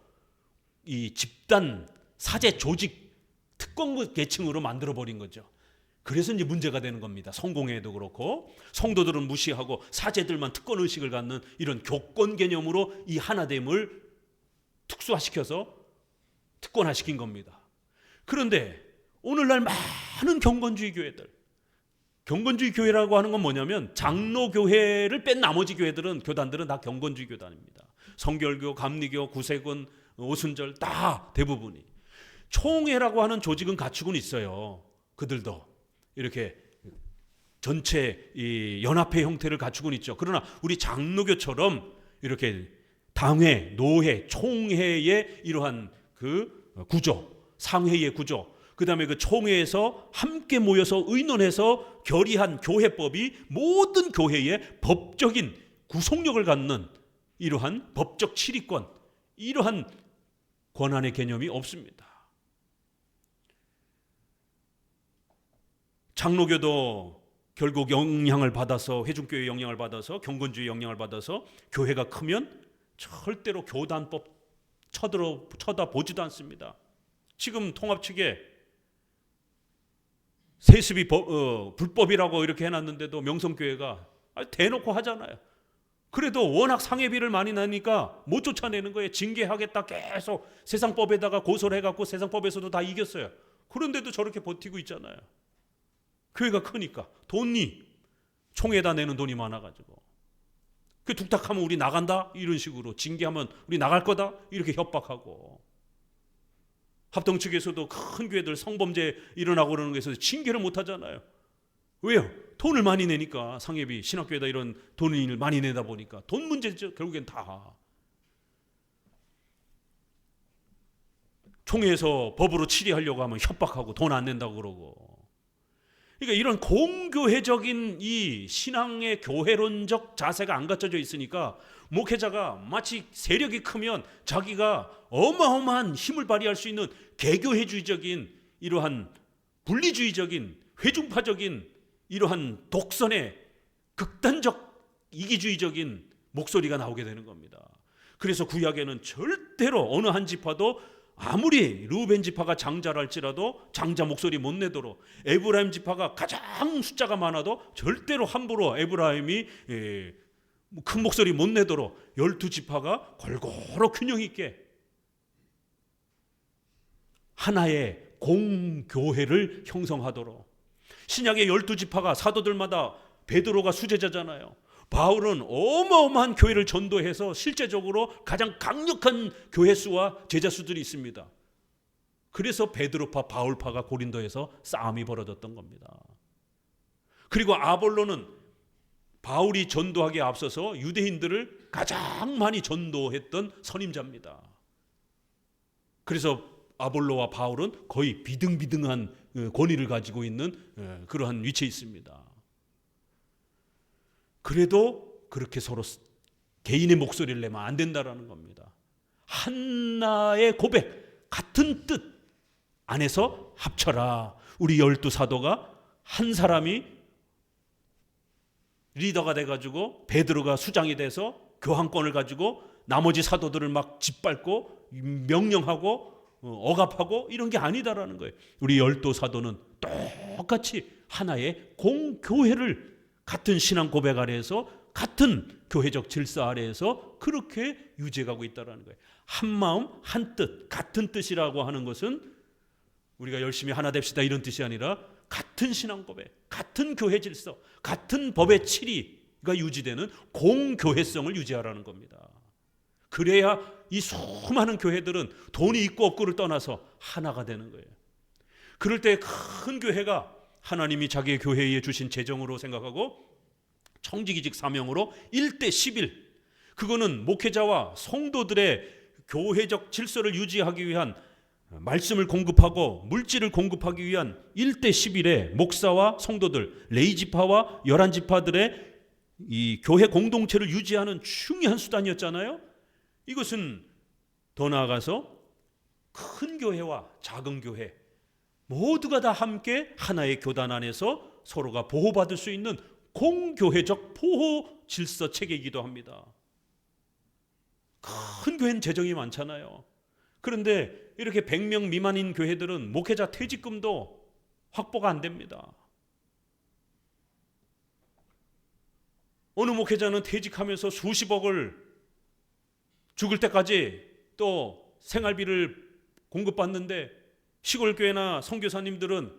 이 집단 사제 조직 특권 계층으로 만들어버린 거죠. 그래서 이제 문제가 되는 겁니다. 성공회도 그렇고 성도들은 무시하고 사제들만 특권 의식을 갖는 이런 교권 개념으로 이 하나됨을 특수화시켜서 특권화시킨 겁니다. 그런데 오늘날 많은 경건주의 교회들, 경건주의 교회라고 하는 건 뭐냐면 장로교회를 뺀 나머지 교회들은, 교단들은 다 경건주의 교단입니다. 성결교, 감리교, 구세군, 오순절 다 대부분이. 총회라고 하는 조직은 갖추고는 있어요. 그들도 이렇게 전체 이 연합회 형태를 갖추고는 있죠. 그러나 우리 장로교처럼 이렇게 당회, 노회, 총회의 이러한 그 구조, 상회의 구조, 그 다음에 그 총회에서 함께 모여서 의논해서 결의한 교회법이 모든 교회의 법적인 구속력을 갖는 이러한 법적 치리권, 이러한 권한의 개념이 없습니다. 장로교도 결국 영향을 받아서, 회중교회 영향을 받아서, 경건주의 영향을 받아서 교회가 크면 절대로 교단법 쳐다보지도 않습니다. 지금 통합 측에 세습이 불법이라고 이렇게 해놨는데도 명성교회가 대놓고 하잖아요. 그래도 워낙 상해비를 많이 나니까 못 쫓아내는 거예요. 징계하겠다 계속 세상법에다가 고소를 해갖고 세상법에서도 다 이겼어요. 그런데도 저렇게 버티고 있잖아요. 교회가 크니까 돈이 총에다 내는 돈이 많아가지고 그 툭탁하면 우리 나간다 이런 식으로 징계하면 우리 나갈 거다 이렇게 협박하고, 합동 측에서도 큰 교회들 성범죄 일어나고 그러는 것에서 징계를 못 하잖아요. 왜요? 돈을 많이 내니까. 상해비, 신학교에다 이런 돈을 많이 내다 보니까 돈 문제죠. 결국엔 다. 총회에서 법으로 처리하려고 하면 협박하고 돈 안 낸다고 그러고. 그러니까 이런 공교회적인 이 신앙의 교회론적 자세가 안 갖춰져 있으니까 목회자가 마치 세력이 크면 자기가 어마어마한 힘을 발휘할 수 있는 개교회주의적인 이러한 분리주의적인 회중파적인 이러한 독선의 극단적 이기주의적인 목소리가 나오게 되는 겁니다. 그래서 구약에는 절대로 어느 한 지파도 아무리 르우벤 지파가 장자랄지라도 장자 목소리 못 내도록, 에브라임 지파가 가장 숫자가 많아도 절대로 함부로 에브라임이 큰 목소리 못 내도록 12지파가 골고루 균형 있게 하나의 공교회를 형성하도록. 신약의 12지파가 사도들마다 베드로가 수제자잖아요. 바울은 어마어마한 교회를 전도해서 실제적으로 가장 강력한 교회 수와 제자 수들이 있습니다. 그래서 베드로파, 바울파가 고린도에서 싸움이 벌어졌던 겁니다. 그리고 아볼로는 바울이 전도하기에 앞서서 유대인들을 가장 많이 전도했던 선임자입니다. 그래서 아볼로와 바울은 거의 비등비등한 권위를 가지고 있는 그러한 위치에 있습니다. 그래도 그렇게 서로 개인의 목소리를 내면 안 된다라는 겁니다. 하나의 고백, 같은 뜻 안에서 합쳐라. 우리 12사도가 한 사람이 리더가 돼가지고 베드로가 수장이 돼서 교황권을 가지고 나머지 사도들을 막 짓밟고 명령하고 억압하고 이런 게 아니다라는 거예요. 우리 12사도는 똑같이 하나의 공교회를 같은 신앙 고백 아래에서 같은 교회적 질서 아래에서 그렇게 유지해가고 있다는 거예요. 한 마음 한 뜻, 같은 뜻이라고 하는 것은 우리가 열심히 하나 됩시다 이런 뜻이 아니라 같은 신앙 고백, 같은 교회 질서, 같은 법의 치리가 유지되는 공교회성을 유지하라는 겁니다. 그래야 이 수많은 교회들은 돈이 있고 없고를 떠나서 하나가 되는 거예요. 그럴 때 큰 교회가 하나님이 자기의 교회에 주신 재정으로 생각하고 청지기직 사명으로 1:11, 그거는 목회자와 성도들의 교회적 질서를 유지하기 위한 말씀을 공급하고 물질을 공급하기 위한 1:11에 목사와 성도들, 레이지파와 11지파들의 이 교회 공동체를 유지하는 중요한 수단이었잖아요. 이것은 더 나아가서 큰 교회와 작은 교회 모두가 다 함께 하나의 교단 안에서 서로가 보호받을 수 있는 공교회적 보호 질서 체계이기도 합니다. 큰 교회는 재정이 많잖아요. 그런데 이렇게 100명 미만인 교회들은 목회자 퇴직금도 확보가 안 됩니다. 어느 목회자는 퇴직하면서 수십억을 죽을 때까지 또 생활비를 공급받는데, 시골 교회나 선교사님들은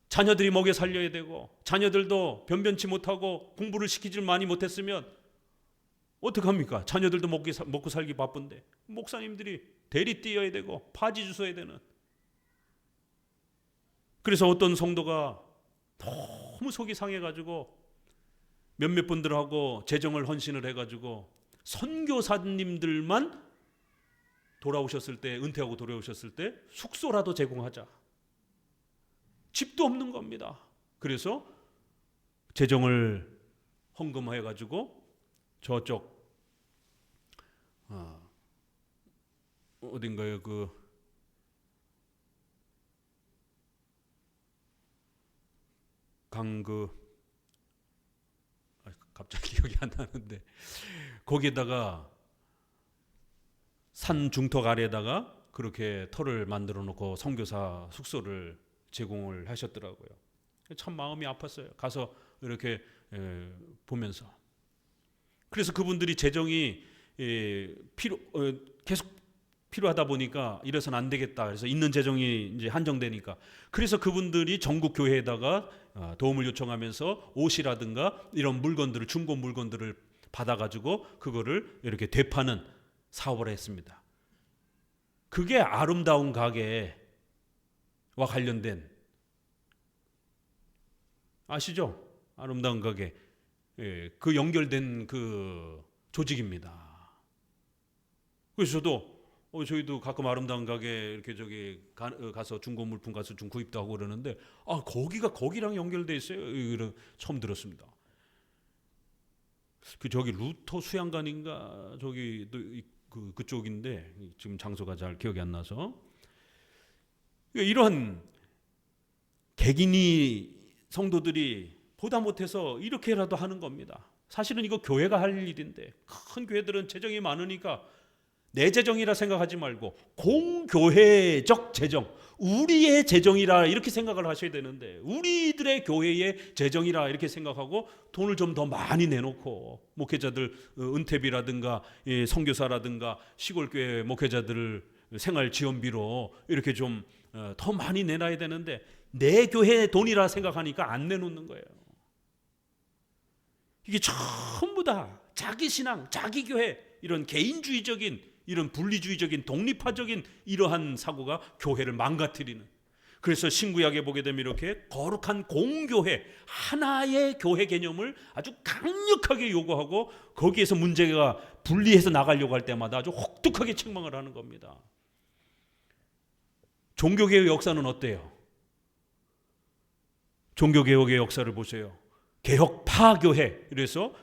자녀들이 먹여 살려야 되고 자녀들도 변변치 못하고 공부를 시키질 많이 못했으면 어떡합니까? 자녀들도 먹고 살기 바쁜데 목사님들이 대리 뛰어야 되고 파지 주워야 되는. 그래서 어떤 성도가 너무 속이 상해가지고 몇몇 분들하고 재정을 헌신을 해가지고 선교사님들만 돌아오셨을 때, 은퇴하고 돌아오셨을 때 숙소라도 제공하자. 집도 없는 겁니다. 그래서 재정을 헌금해가지고 저쪽 어딘가요? 갑자기 기억이 안 나는데 거기에다가 산 중턱 아래에다가 그렇게 터를 만들어 놓고 선교사 숙소를 제공을 하셨더라고요. 참 마음이 아팠어요. 가서 이렇게 보면서. 그래서 그분들이 재정이 계속 필요하다 보니까 이래서는 안 되겠다. 그래서 있는 재정이 이제 한정되니까. 그래서 그분들이 전국 교회에다가 도움을 요청하면서 옷이라든가 이런 물건들을, 중고 물건들을 받아가지고 그거를 이렇게 되파는 사업을 했습니다. 그게 아름다운 가게와 관련된, 아시죠? 아름다운 가게. 그 연결된 그 조직입니다. 그래서 저희도 가끔 아름다운 가게 이렇게 가서 중고 물품 가서 좀 구입도 하고 그러는데, 거기랑 연결돼 있어요. 처음 들었습니다. 저기 루터 수양관인가 저기 그쪽인데 지금 장소가 잘 기억이 안 나서, 이러한 객인이 성도들이 보다 못해서 이렇게라도 하는 겁니다. 사실은 이거 교회가 할 일인데, 큰 교회들은 재정이 많으니까 내 재정이라 생각하지 말고 공교회적 재정, 우리의 재정이라 이렇게 생각을 하셔야 되는데, 우리들의 교회의 재정이라 이렇게 생각하고 돈을 좀 더 많이 내놓고 목회자들 은퇴비라든가 선교사라든가 시골교회 목회자들 생활 지원비로 이렇게 좀 더 많이 내놔야 되는데, 내 교회 돈이라 생각하니까 안 내놓는 거예요. 이게 전부 다 자기 신앙, 자기 교회, 이런 개인주의적인, 이런 분리주의적인, 독립화적인 이러한 사고가 교회를 망가뜨리는. 그래서 신구약에 보게 되면 이렇게 거룩한 공교회, 하나의 교회 개념을 아주 강력하게 요구하고, 거기에서 문제가 분리해서 나가려고 할 때마다 아주 혹독하게 책망을 하는 겁니다. 종교개혁의 역사는 어때요? 종교개혁의 역사를 보세요. 개혁파 교회, 그래서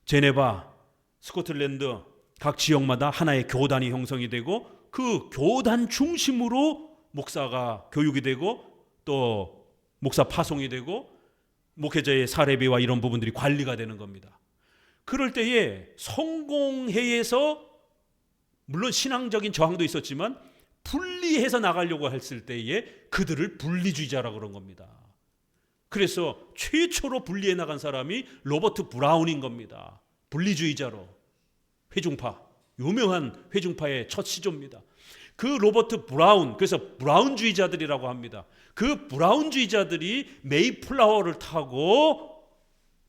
제네바, 스코틀랜드 각 지역마다 하나의 교단이 형성이 되고, 그 교단 중심으로 목사가 교육이 되고, 또 목사 파송이 되고, 목회자의 사례비와 이런 부분들이 관리가 되는 겁니다. 그럴 때에 성공회에서 물론 신앙적인 저항도 있었지만 분리해서 나가려고 했을 때에 그들을 분리주의자라고 그런 겁니다. 그래서 최초로 분리해 나간 사람이 로버트 브라운인 겁니다. 분리주의자로. 회중파, 유명한 회중파의 첫 시조입니다. 그 로버트 브라운, 그래서 브라운주의자들이라고 합니다. 그 브라운주의자들이 메이플라워를 타고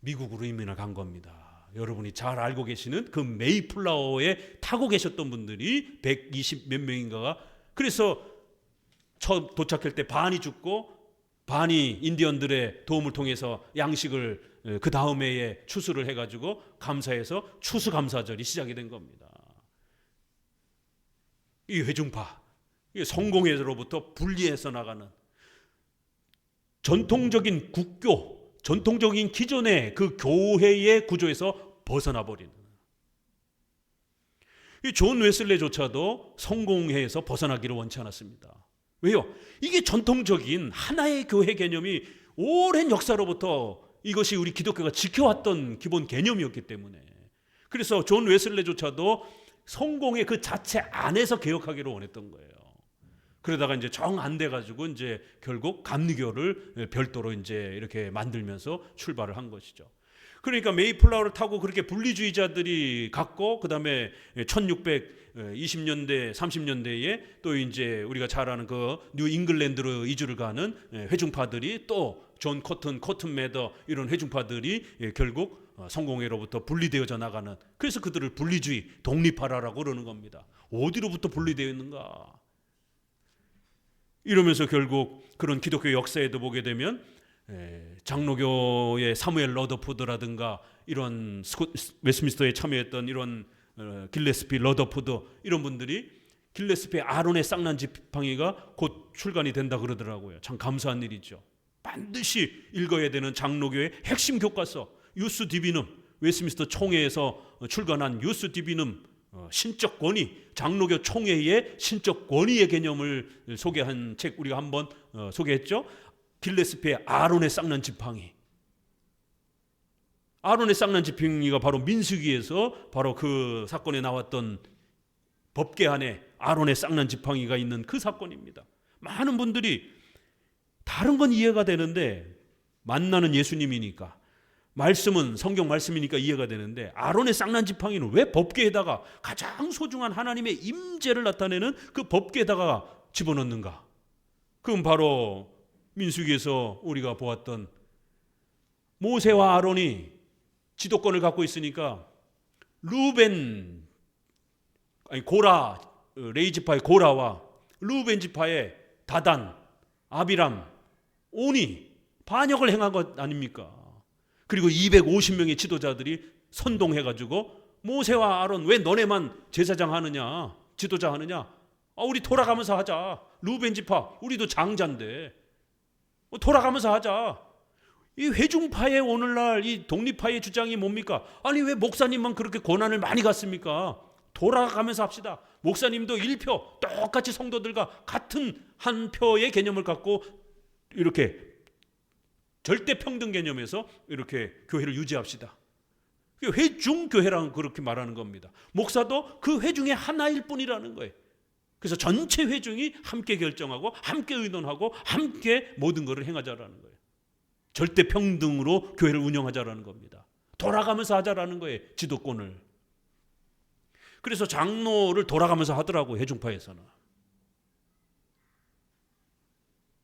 미국으로 이민을 간 겁니다. 여러분이 잘 알고 계시는 그 메이플라워에 타고 계셨던 분들이 120 몇 명인가가, 그래서 처음 도착할 때 반이 죽고 반이 인디언들의 도움을 통해서 양식을 그 다음 해에 추수를 해가지고 감사해서 추수감사절이 시작이 된 겁니다. 이 회중파, 이 성공회로부터 분리해서 나가는 전통적인 국교, 전통적인 기존의 그 교회의 구조에서 벗어나 버리는. 이 존 웨슬레조차도 성공회에서 벗어나기를 원치 않았습니다. 왜요? 이게 전통적인 하나의 교회 개념이 오랜 역사로부터 이것이 우리 기독교가 지켜왔던 기본 개념이었기 때문에. 그래서 존 웨슬레조차도 성공의 그 자체 안에서 개혁하기를 원했던 거예요. 그러다가 이제 정 안 돼가지고 이제 결국 감리교를 별도로 이제 이렇게 만들면서 출발을 한 것이죠. 그러니까 메이플라워를 타고 그렇게 분리주의자들이 갔고, 그 다음에 1620년대, 30년대에 또 이제 우리가 잘 아는 그 뉴 잉글랜드로 이주를 가는 회중파들이, 또 존 코튼 매더, 이런 회중파들이 결국 성공회로부터 분리되어져 나가는, 그래서 그들을 분리주의, 독립하라라고 그러는 겁니다. 어디로부터 분리되어 있는가? 이러면서 결국 그런 기독교 역사에도 보게 되면 장로교의 사무엘 러더푸드라든가 이런 웨스트민스터에 참여했던 이런 길레스피 러더푸드, 이런 분들이 길레스피의 아론의 쌍난 지팡이가 곧 출간이 된다 그러더라고요. 참 감사한 일이죠. 반드시 읽어야 되는 장로교의 핵심 교과서 유스 디비눔, 웨스트민스터 총회에서 출간한 유스 디비눔, 신적 권위, 장로교 총회의 신적 권위의 개념을 소개한 책 우리가 한번 소개했죠. 길레스피의 아론의 쌍난 지팡이, 아론의 쌍난 지팡이가 바로 민수기에서 바로 그 사건에 나왔던 법궤 안에 아론의 쌍난 지팡이가 있는 그 사건입니다. 많은 분들이 다른 건 이해가 되는데, 만나는 예수님이니까, 말씀은 성경 말씀이니까 이해가 되는데, 아론의 쌍난 지팡이는 왜 법궤에다가 가장 소중한 하나님의 임재를 나타내는 그 법궤에다가 집어넣는가? 그건 바로 민수기에서 우리가 보았던 모세와 아론이 지도권을 갖고 있으니까 고라, 레위 지파의 고라와 루벤 지파의 다단, 아비람, 오니 반역을 행한 것 아닙니까? 그리고 250명의 지도자들이 선동해가지고 모세와 아론, 왜 너네만 제사장 하느냐, 지도자 하느냐? 우리 돌아가면서 하자. 루벤 지파, 우리도 장자인데 돌아가면서 하자. 이 회중파의 오늘날 이 독립파의 주장이 뭡니까? 아니 왜 목사님만 그렇게 고난을 많이 갖습니까? 돌아가면서 합시다. 목사님도 1표, 똑같이 성도들과 같은 한 표의 개념을 갖고 이렇게 절대 평등 개념에서 이렇게 교회를 유지합시다. 회중교회라는 그렇게 말하는 겁니다. 목사도 그 회중의 하나일 뿐이라는 거예요. 그래서 전체 회중이 함께 결정하고 함께 의논하고 함께 모든 것을 행하자라는 거예요. 절대 평등으로 교회를 운영하자라는 겁니다. 돌아가면서 하자라는 거예요. 지도권을. 그래서 장로를 돌아가면서 하더라고요. 회중파에서는.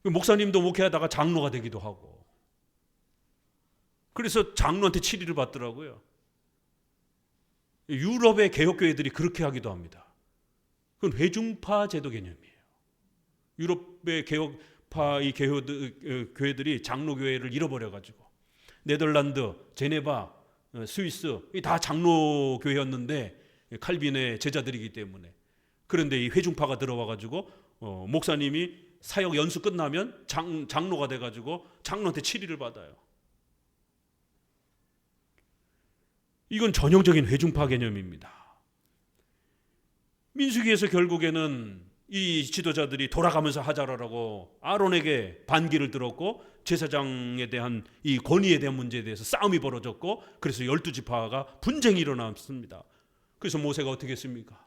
목사님도 목회하다가 장로가 되기도 하고. 그래서 장로한테 치리를 받더라고요. 유럽의 개혁교회들이 그렇게 하기도 합니다. 그건 회중파 제도 개념이에요. 유럽의 개혁파 이 교회들이 장로교회를 잃어버려가지고 네덜란드, 제네바, 스위스 다 장로교회였는데 칼빈의 제자들이기 때문에. 그런데 이 회중파가 들어와가지고 목사님이 사역 연수 끝나면 장로가 돼가지고 장로한테 치리를 받아요. 이건 전형적인 회중파 개념입니다. 민수기에서 결국에는 이 지도자들이 돌아가면서 하자라고 아론에게 반기를 들었고 제사장에 대한 이 권위에 대한 문제에 대해서 싸움이 벌어졌고, 그래서 12지파가 분쟁이 일어났습니다. 그래서 모세가 어떻게 했습니까?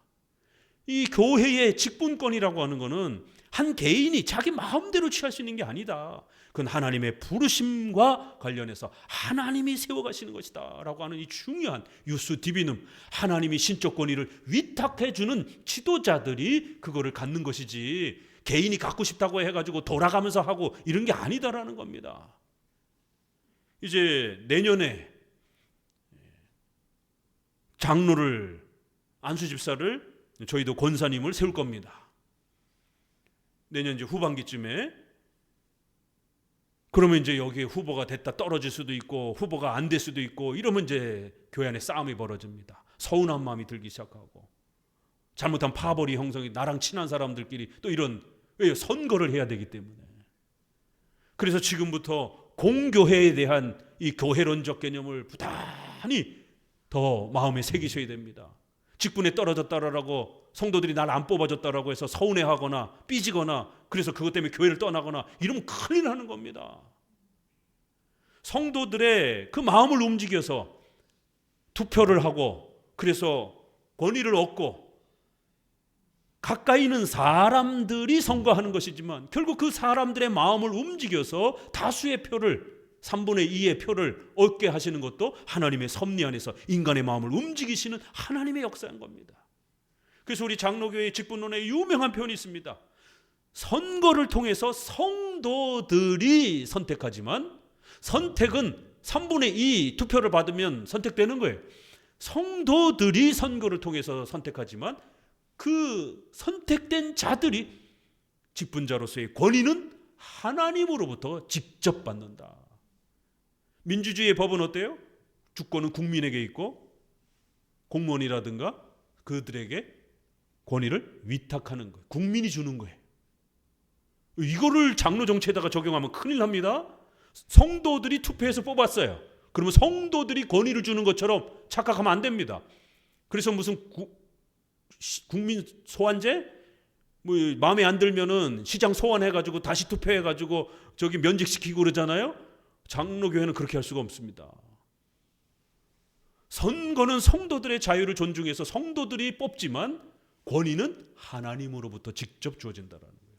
이 교회의 직분권이라고 하는 것은 한 개인이 자기 마음대로 취할 수 있는 게 아니다. 그건 하나님의 부르심과 관련해서 하나님이 세워가시는 것이다 라고 하는 이 중요한 유스 디비눔, 하나님이 신적 권위를 위탁해 주는 지도자들이 그거를 갖는 것이지 개인이 갖고 싶다고 해가지고 돌아가면서 하고 이런 게 아니다라는 겁니다. 이제 내년에 장로를, 안수집사를, 저희도 권사님을 세울 겁니다. 내년 이제 후반기쯤에. 그러면 이제 여기에 후보가 됐다 떨어질 수도 있고 후보가 안 될 수도 있고, 이러면 이제 교회 안에 싸움이 벌어집니다. 서운한 마음이 들기 시작하고, 잘못한 파벌이 형성이, 나랑 친한 사람들끼리 또 이런 선거를 해야 되기 때문에. 그래서 지금부터 공교회에 대한 이 교회론적 개념을 부단히 더 마음에 새기셔야 됩니다. 직분에 떨어졌다라고 성도들이 날 안 뽑아줬다라고 해서 서운해하거나 삐지거나, 그래서 그것 때문에 교회를 떠나거나 이러면 큰일 나는 겁니다. 성도들의 그 마음을 움직여서 투표를 하고, 그래서 권위를 얻고, 가까이 있는 사람들이 선거하는 것이지만 결국 그 사람들의 마음을 움직여서 다수의 표를, 3분의 2의 표를 얻게 하시는 것도 하나님의 섭리 안에서 인간의 마음을 움직이시는 하나님의 역사인 겁니다. 그래서 우리 장로교회의 직분론에 유명한 표현이 있습니다. 선거를 통해서 성도들이 선택하지만, 선택은 3분의 2 투표를 받으면 선택되는 거예요. 성도들이 선거를 통해서 선택하지만 그 선택된 자들이 직분자로서의 권위는 하나님으로부터 직접 받는다. 민주주의의 법은 어때요? 주권은 국민에게 있고 공무원이라든가 그들에게 권위를 위탁하는 거예요. 국민이 주는 거예요. 이거를 장로 정치에다가 적용하면 큰일 납니다. 성도들이 투표해서 뽑았어요. 그러면 성도들이 권위를 주는 것처럼 착각하면 안 됩니다. 그래서 무슨 국민 소환제? 뭐 마음에 안 들면은 시장 소환해가지고 다시 투표해가지고 저기 면직시키고 그러잖아요. 장로교회는 그렇게 할 수가 없습니다. 선거는 성도들의 자유를 존중해서 성도들이 뽑지만 권위는 하나님으로부터 직접 주어진다라는 거예요.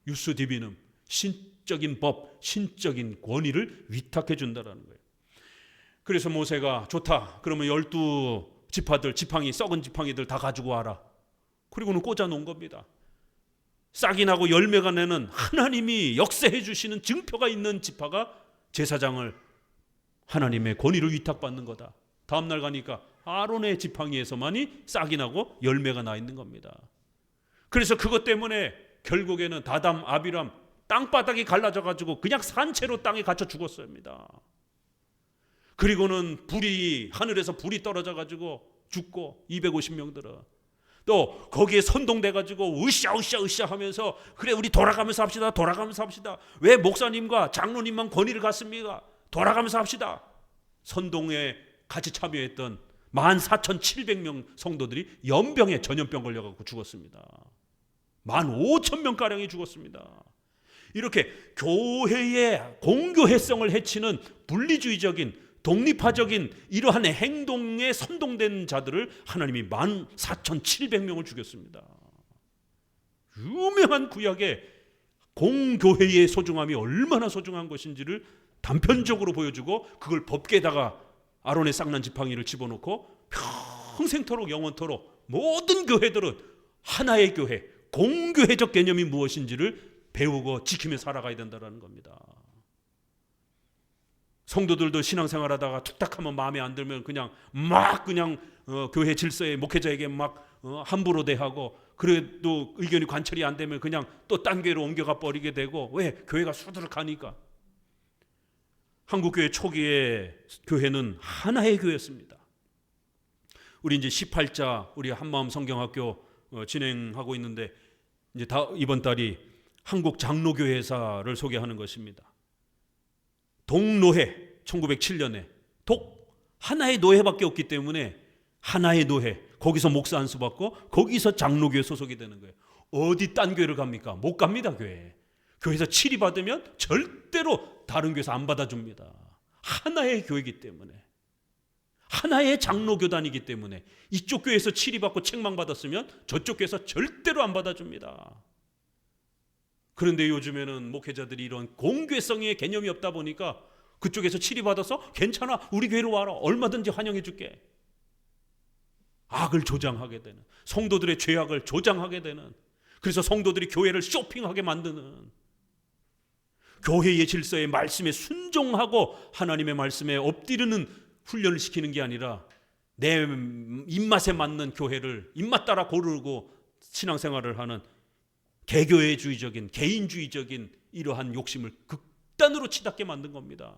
유스 디비눔, 신적인 법, 신적인 권위를 위탁해 준다라는 거예요. 그래서 모세가 좋다. 그러면 12지파들, 지팡이, 썩은 지팡이들 다 가지고 와라. 그리고는 꽂아 놓은 겁니다. 싹이 나고 열매가 내는 하나님이 역사해 주시는 증표가 있는 지파가 제사장을 하나님의 권위를 위탁받는 거다. 다음 날 가니까 아론의 지팡이에서만이 싹이 나고 열매가 나 있는 겁니다. 그래서 그것 때문에 결국에는 다담, 아비람 땅바닥이 갈라져 가지고 그냥 산채로 땅에 갇혀 죽었습니다. 그리고는 하늘에서 불이 떨어져 가지고 죽고 250명들은 또 거기에 선동돼 가지고 으쌰 하면서 그래 우리 돌아가면서 합시다. 왜 목사님과 장로님만 권위를 갖습니까? 돌아가면서 합시다. 선동에 같이 참여했던 14,700명 성도들이 연병에 전염병 걸려가지고 죽었습니다. 15,000명가량이 죽었습니다. 이렇게 교회의 공교회성을 해치는 분리주의적인 독립파적인 이러한 행동에 선동된 자들을 하나님이 14,700명을 죽였습니다. 유명한 구약의 공교회의 소중함이 얼마나 소중한 것인지를 단편적으로 보여주고 그걸 법궤에다가 아론의 쌍난 지팡이를 집어넣고 평생토록 영원토록 모든 교회들은 하나의 교회, 공교회적 개념이 무엇인지를 배우고 지키며 살아가야 된다는 겁니다. 성도들도 신앙생활하다가 툭탁하면 마음에 안 들면 그냥 교회 질서에 목회자에게 함부로 대하고 그래도 의견이 관철이 안 되면 그냥 또 딴 교회로 옮겨가 버리게 되고 왜? 교회가 수두룩하니까. 한국교회 초기에 교회는 하나의 교회였습니다. 우리 이제 18자 우리 한마음 성경학교 진행하고 있는데 이제 이번 달이 한국 장로교회사를 소개하는 것입니다. 동노회 1907년에 하나의 노회밖에 없기 때문에 하나의 노회 거기서 목사 안수 받고 거기서 장로교회 소속이 되는 거예요. 어디 딴 교회를 갑니까? 못 갑니다. 교회에서 치리 받으면 절대로 다른 교회에서 안 받아줍니다. 하나의 교회이기 때문에 하나의 장로교단이기 때문에 이쪽 교회에서 치리 받고 책망 받았으면 저쪽 교회에서 절대로 안 받아줍니다. 그런데 요즘에는 목회자들이 이런 공교성의 개념이 없다 보니까 그쪽에서 치리받아서 괜찮아 우리 교회로 와라 얼마든지 환영해 줄게. 악을 조장하게 되는 성도들의 죄악을 조장하게 되는 그래서 성도들이 교회를 쇼핑하게 만드는 교회의 질서에 말씀에 순종하고 하나님의 말씀에 엎드리는 훈련을 시키는 게 아니라 내 입맛에 맞는 교회를 입맛 따라 고르고 신앙생활을 하는 개교회주의적인 개인주의적인 이러한 욕심을 극단으로 치닫게 만든 겁니다.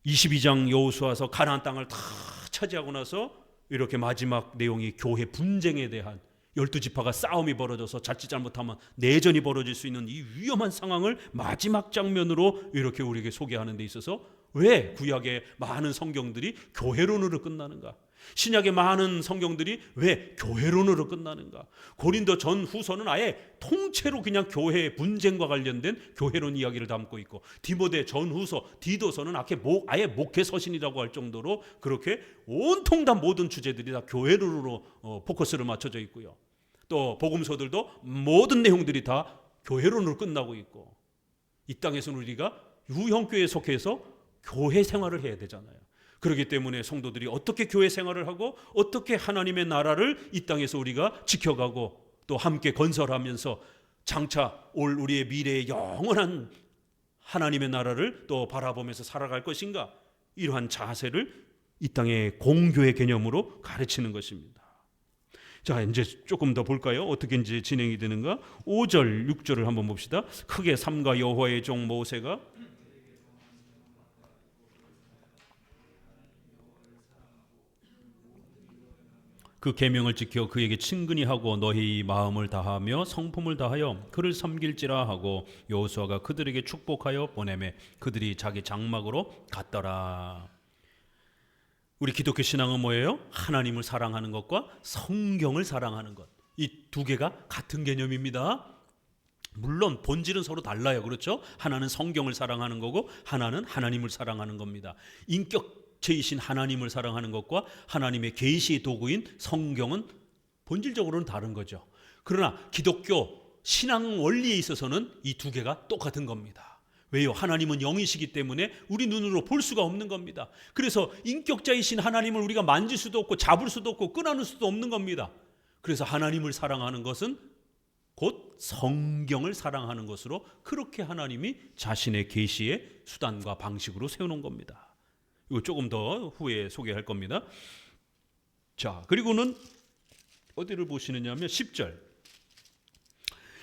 22장 여호수아서 가나안 땅을 다 차지하고 나서 이렇게 마지막 내용이 교회 분쟁에 대한 12지파가 싸움이 벌어져서 자칫 잘못하면 내전이 벌어질 수 있는 이 위험한 상황을 마지막 장면으로 이렇게 우리에게 소개하는 데 있어서 왜 구약의 많은 성경들이 교회론으로 끝나는가? 신약의 많은 성경들이 왜 교회론으로 끝나는가? 고린도 전후서는 아예 통째로 그냥 교회 분쟁과 관련된 교회론 이야기를 담고 있고 디모데 전후서 디도서는 아예 목회 서신이라고 할 정도로 그렇게 온통 다 모든 주제들이 다 교회론으로 포커스를 맞춰져 있고요. 또 복음서들도 모든 내용들이 다 교회론으로 끝나고 있고 이 땅에서는 우리가 유형교회에 속해서 교회 생활을 해야 되잖아요. 그렇기 때문에 성도들이 어떻게 교회 생활을 하고 어떻게 하나님의 나라를 이 땅에서 우리가 지켜가고 또 함께 건설하면서 장차 올 우리의 미래의 영원한 하나님의 나라를 또 바라보면서 살아갈 것인가, 이러한 자세를 이 땅의 공교의 개념으로 가르치는 것입니다. 자, 이제 조금 더 볼까요? 어떻게 이제 진행이 되는가? 5절, 6절을 한번 봅시다. 크게 삼가 여호와의 종 모세가 그 계명을 지켜 그에게 친근히 하고 너희 마음을 다하며 성품을 다하여 그를 섬길지라 하고 여호수아가 그들에게 축복하여 보내매 그들이 자기 장막으로 갔더라. 우리 기독교 신앙은 뭐예요? 하나님을 사랑하는 것과 성경을 사랑하는 것, 이 두 개가 같은 개념입니다. 물론 본질은 서로 달라요. 그렇죠? 하나는 성경을 사랑하는 거고 하나는 하나님을 사랑하는 겁니다. 인격체이신 하나님을 사랑하는 것과 하나님의 계시의 도구인 성경은 본질적으로는 다른 거죠. 그러나 기독교 신앙 원리에 있어서는 이 두 개가 똑같은 겁니다. 왜요? 하나님은 영이시기 때문에 우리 눈으로 볼 수가 없는 겁니다. 그래서 인격자이신 하나님을 우리가 만질 수도 없고 잡을 수도 없고 끊어낼 수도 없는 겁니다. 그래서 하나님을 사랑하는 것은 곧 성경을 사랑하는 것으로 그렇게 하나님이 자신의 계시의 수단과 방식으로 세워놓은 겁니다. 이거 조금 더 후에 소개할 겁니다. 자, 그리고는 어디를 보시느냐 하면 10절.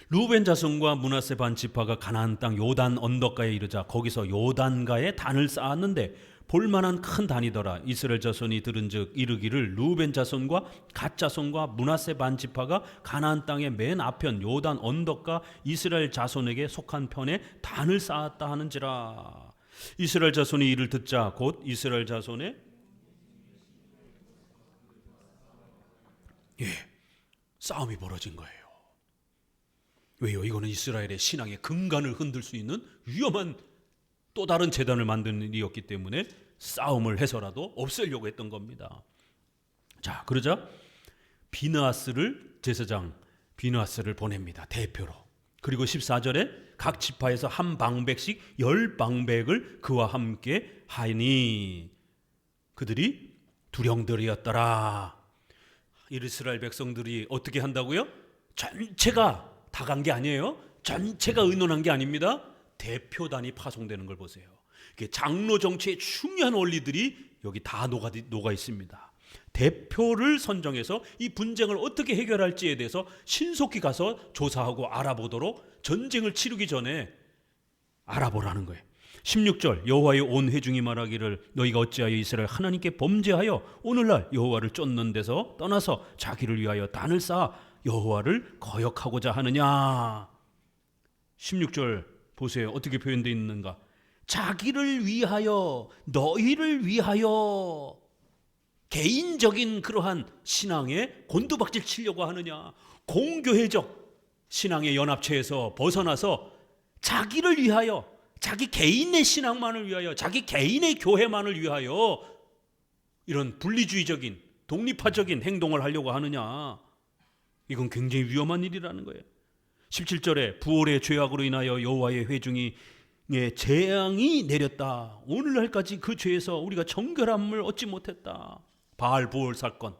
루벤 자손과 므낫세 반 지파가 가나안 땅 요단 언덕가에 이르자 거기서 요단가에 단을 쌓았는데 볼만한 큰 단이더라. 이스라엘 자손이 들은즉 이르기를 루벤 자손과 갓 자손과 므낫세 반 지파가 가나안 땅의 맨 앞편 요단 언덕가 이스라엘 자손에게 속한 편에 단을 쌓았다 하는지라. 이스라엘 자손이 이를 듣자 곧 이스라엘 자손의 싸움이 벌어진 거예요. 왜요? 이거는 이스라엘의 신앙의 근간을 흔들 수 있는 위험한 또 다른 제단을 만드는 일이었기 때문에 싸움을 해서라도 없애려고 했던 겁니다. 자, 그러자 비느하스를 제사장 비느하스를 보냅니다. 대표로. 그리고 14절에 각 지파에서 한 방백씩 10방백을 그와 함께 하니 그들이 두령들이었더라. 이스라엘 백성들이 어떻게 한다고요? 전체가 다 간 게 아니에요. 전체가 의논한 게 아닙니다. 대표단이 파송되는 걸 보세요. 장로 정치의 중요한 원리들이 여기 다 녹아 있습니다. 대표를 선정해서 이 분쟁을 어떻게 해결할지에 대해서 신속히 가서 조사하고 알아보도록 전쟁을 치르기 전에 알아보라는 거예요. 16절 여호와의 온 회중이 말하기를 너희가 어찌하여 이스라엘 하나님께 범죄하여 오늘날 여호와를 쫓는 데서 떠나서 자기를 위하여 단을 쌓아 여호와를 거역하고자 하느냐. 16절 보세요. 어떻게 표현되어 있는가. 자기를 위하여 너희를 위하여 개인적인 그러한 신앙에 곤두박질 치려고 하느냐. 공교회적 신앙의 연합체에서 벗어나서 자기를 위하여 자기 개인의 신앙만을 위하여 자기 개인의 교회만을 위하여 이런 분리주의적인 독립화적인 행동을 하려고 하느냐. 이건 굉장히 위험한 일이라는 거예요. 17절에 부올의 죄악으로 인하여 여호와의 회중이 재앙이 내렸다. 오늘날까지 그 죄에서 우리가 정결함을 얻지 못했다. 바알 부올 사건,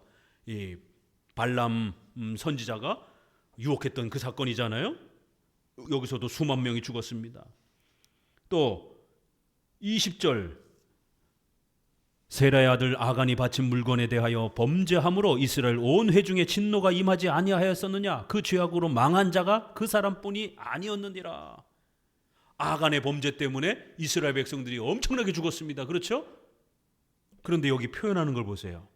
이 발람 선지자가 유혹했던 그 사건이잖아요. 여기서도 수만 명이 죽었습니다. 또 20절 세라의 아들 아간이 바친 물건에 대하여 범죄함으로 이스라엘 온 회중의 진노가 임하지 아니하였었느냐. 그 죄악으로 망한 자가 그 사람뿐이 아니었느니라. 아간의 범죄 때문에 이스라엘 백성들이 엄청나게 죽었습니다. 그렇죠? 그런데 여기 표현하는 걸 보세요.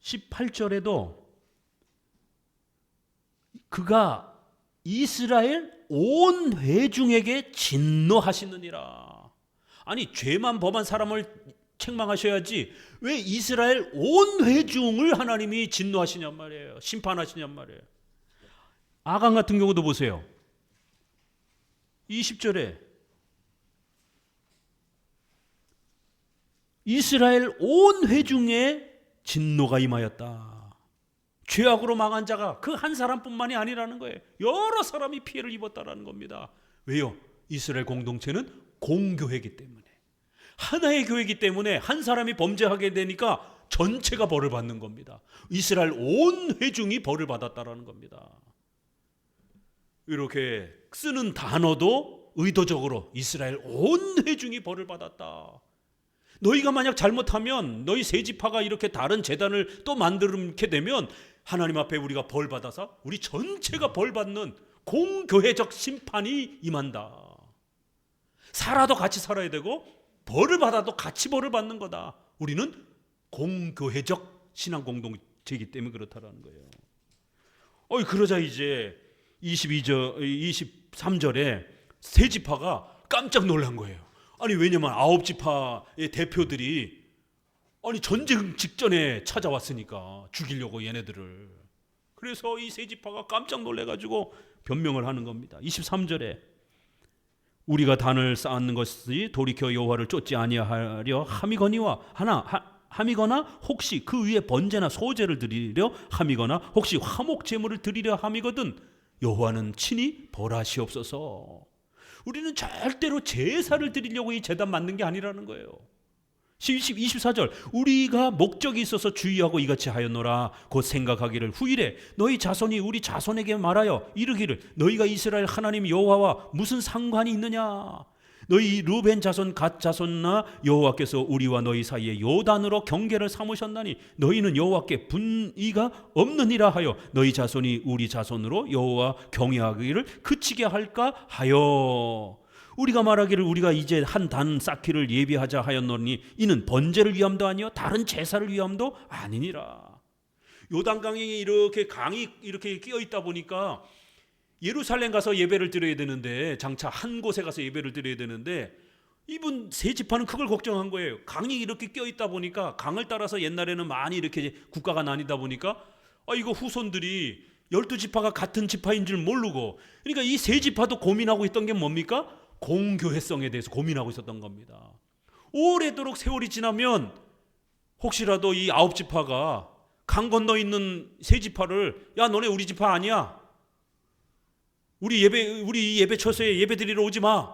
18절에도 그가 이스라엘 온 회중에게 진노하시느니라. 아니 죄만 범한 사람을 책망하셔야지 왜 이스라엘 온 회중을 하나님이 진노하시냔 말이에요. 심판하시냔 말이에요. 아간 같은 경우도 보세요. 20절에 이스라엘 온 회중에 진노가 임하였다. 죄악으로 망한 자가 그 한 사람뿐만이 아니라는 거예요. 여러 사람이 피해를 입었다라는 겁니다. 왜요? 이스라엘 공동체는 공교회이기 때문에, 하나의 교회이기 때문에 한 사람이 범죄하게 되니까 전체가 벌을 받는 겁니다. 이스라엘 온 회중이 벌을 받았다라는 겁니다. 이렇게 쓰는 단어도 의도적으로 이스라엘 온 회중이 벌을 받았다. 너희가 만약 잘못하면 너희 세 지파가 이렇게 다른 제단을 또 만들게 되면 하나님 앞에 우리가 벌 받아서 우리 전체가 벌 받는 공교회적 심판이 임한다. 살아도 같이 살아야 되고 벌을 받아도 같이 벌을 받는 거다. 우리는 공교회적 신앙 공동체이기 때문에 그렇다라는 거예요. 그러자 이제 23절에 세 지파가 깜짝 놀란 거예요. 아니 왜냐면 9지파의 대표들이 전쟁 직전에 찾아왔으니까 죽이려고 얘네들을. 그래서 이 세 지파가 깜짝 놀래가지고 변명을 하는 겁니다. 23절에 우리가 단을 쌓는 것이 돌이켜 여호와를 쫓지 아니하려 함이거나 혹시 그 위에 번제나 소제를 드리려 함이거나 혹시 화목 제물을 드리려 함이거든 여호와는 친히 벌하시옵소서. 우리는 절대로 제사를 드리려고 이 제단 만든 게 아니라는 거예요. 24절 우리가 목적이 있어서 주의하고 이같이 하였노라. 곧 생각하기를 후일에 너희 자손이 우리 자손에게 말하여 이르기를 너희가 이스라엘 하나님 여호와와 무슨 상관이 있느냐. 너희 루벤 자손 갓 자손나 여호와께서 우리와 너희 사이에 요단으로 경계를 삼으셨나니 너희는 여호와께 분의가 없느니라 하여 너희 자손이 우리 자손으로 여호와 경외하기를 그치게 할까 하여. 우리가 말하기를 우리가 이제 한 단 쌓기를 예비하자 하였노니 이는 번제를 위함도 아니요 다른 제사를 위함도 아니니라. 요단강이 이렇게 강이 이렇게 끼어 있다 보니까 예루살렘 가서 예배를 드려야 되는데 장차 한 곳에 가서 예배를 드려야 되는데 이분 세 지파는 그걸 걱정한 거예요. 강이 이렇게 끼어 있다 보니까 강을 따라서 옛날에는 많이 이렇게 국가가 나뉘다 보니까 이거 후손들이 12지파가 같은 지파인 줄 모르고 그러니까 이 세 지파도 고민하고 있던 게 뭡니까? 공교회성에 대해서 고민하고 있었던 겁니다. 오래도록 세월이 지나면 혹시라도 이 9지파가 강 건너 있는 세 지파를 야 너네 우리 지파 아니야. 우리 예배 처소에 예배 드리러 오지 마.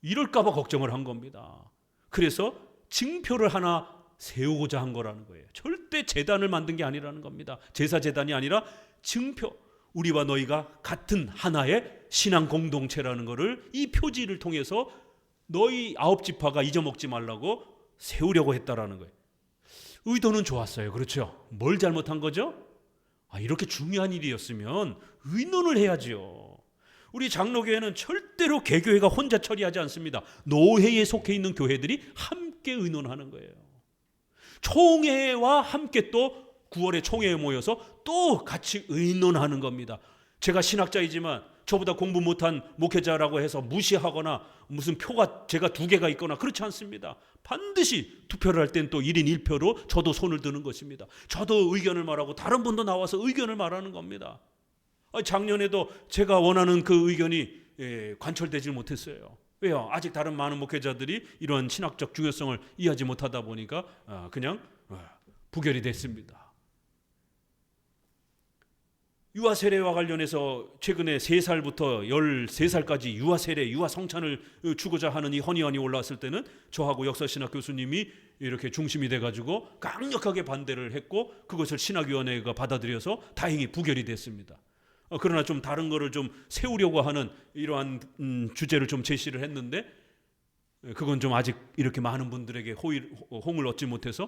이럴까 봐 걱정을 한 겁니다. 그래서 징표를 하나 세우고자 한 거라는 거예요. 절대 제단을 만든 게 아니라는 겁니다. 제사 제단이 아니라 징표. 우리와 너희가 같은 하나의 신앙 공동체라는 것을 이 표지를 통해서 너희 9지파가 잊어먹지 말라고 세우려고 했다라는 거예요. 의도는 좋았어요. 그렇죠? 뭘 잘못한 거죠? 이렇게 중요한 일이었으면 의논을 해야죠. 우리 장로교회는 절대로 개교회가 혼자 처리하지 않습니다. 노회에 속해 있는 교회들이 함께 의논하는 거예요. 총회와 함께 또 9월에 총회에 모여서 또 같이 의논하는 겁니다. 제가 신학자이지만 저보다 공부 못한 목회자라고 해서 무시하거나 무슨 표가 제가 2개가 있거나 그렇지 않습니다. 반드시 투표를 할 땐 또 1인 1표로 저도 손을 드는 것입니다. 저도 의견을 말하고 다른 분도 나와서 의견을 말하는 겁니다. 작년에도 제가 원하는 그 의견이 관철되지 못했어요. 왜요? 아직 다른 많은 목회자들이 이런 신학적 중요성을 이해하지 못하다 보니까 그냥 부결이 됐습니다. 유아 세례와 관련해서 최근에 3살부터 13살까지 유아 세례, 유아 성찬을 주고자 하는 이 헌의안이 올라왔을 때는 저하고 역사신학 교수님이 이렇게 중심이 돼가지고 강력하게 반대를 했고 그것을 신학위원회가 받아들여서 다행히 부결이 됐습니다. 그러나 좀 다른 거를 좀 세우려고 하는 이러한 주제를 좀 제시를 했는데 그건 좀 아직 이렇게 많은 분들에게 호응을 얻지 못해서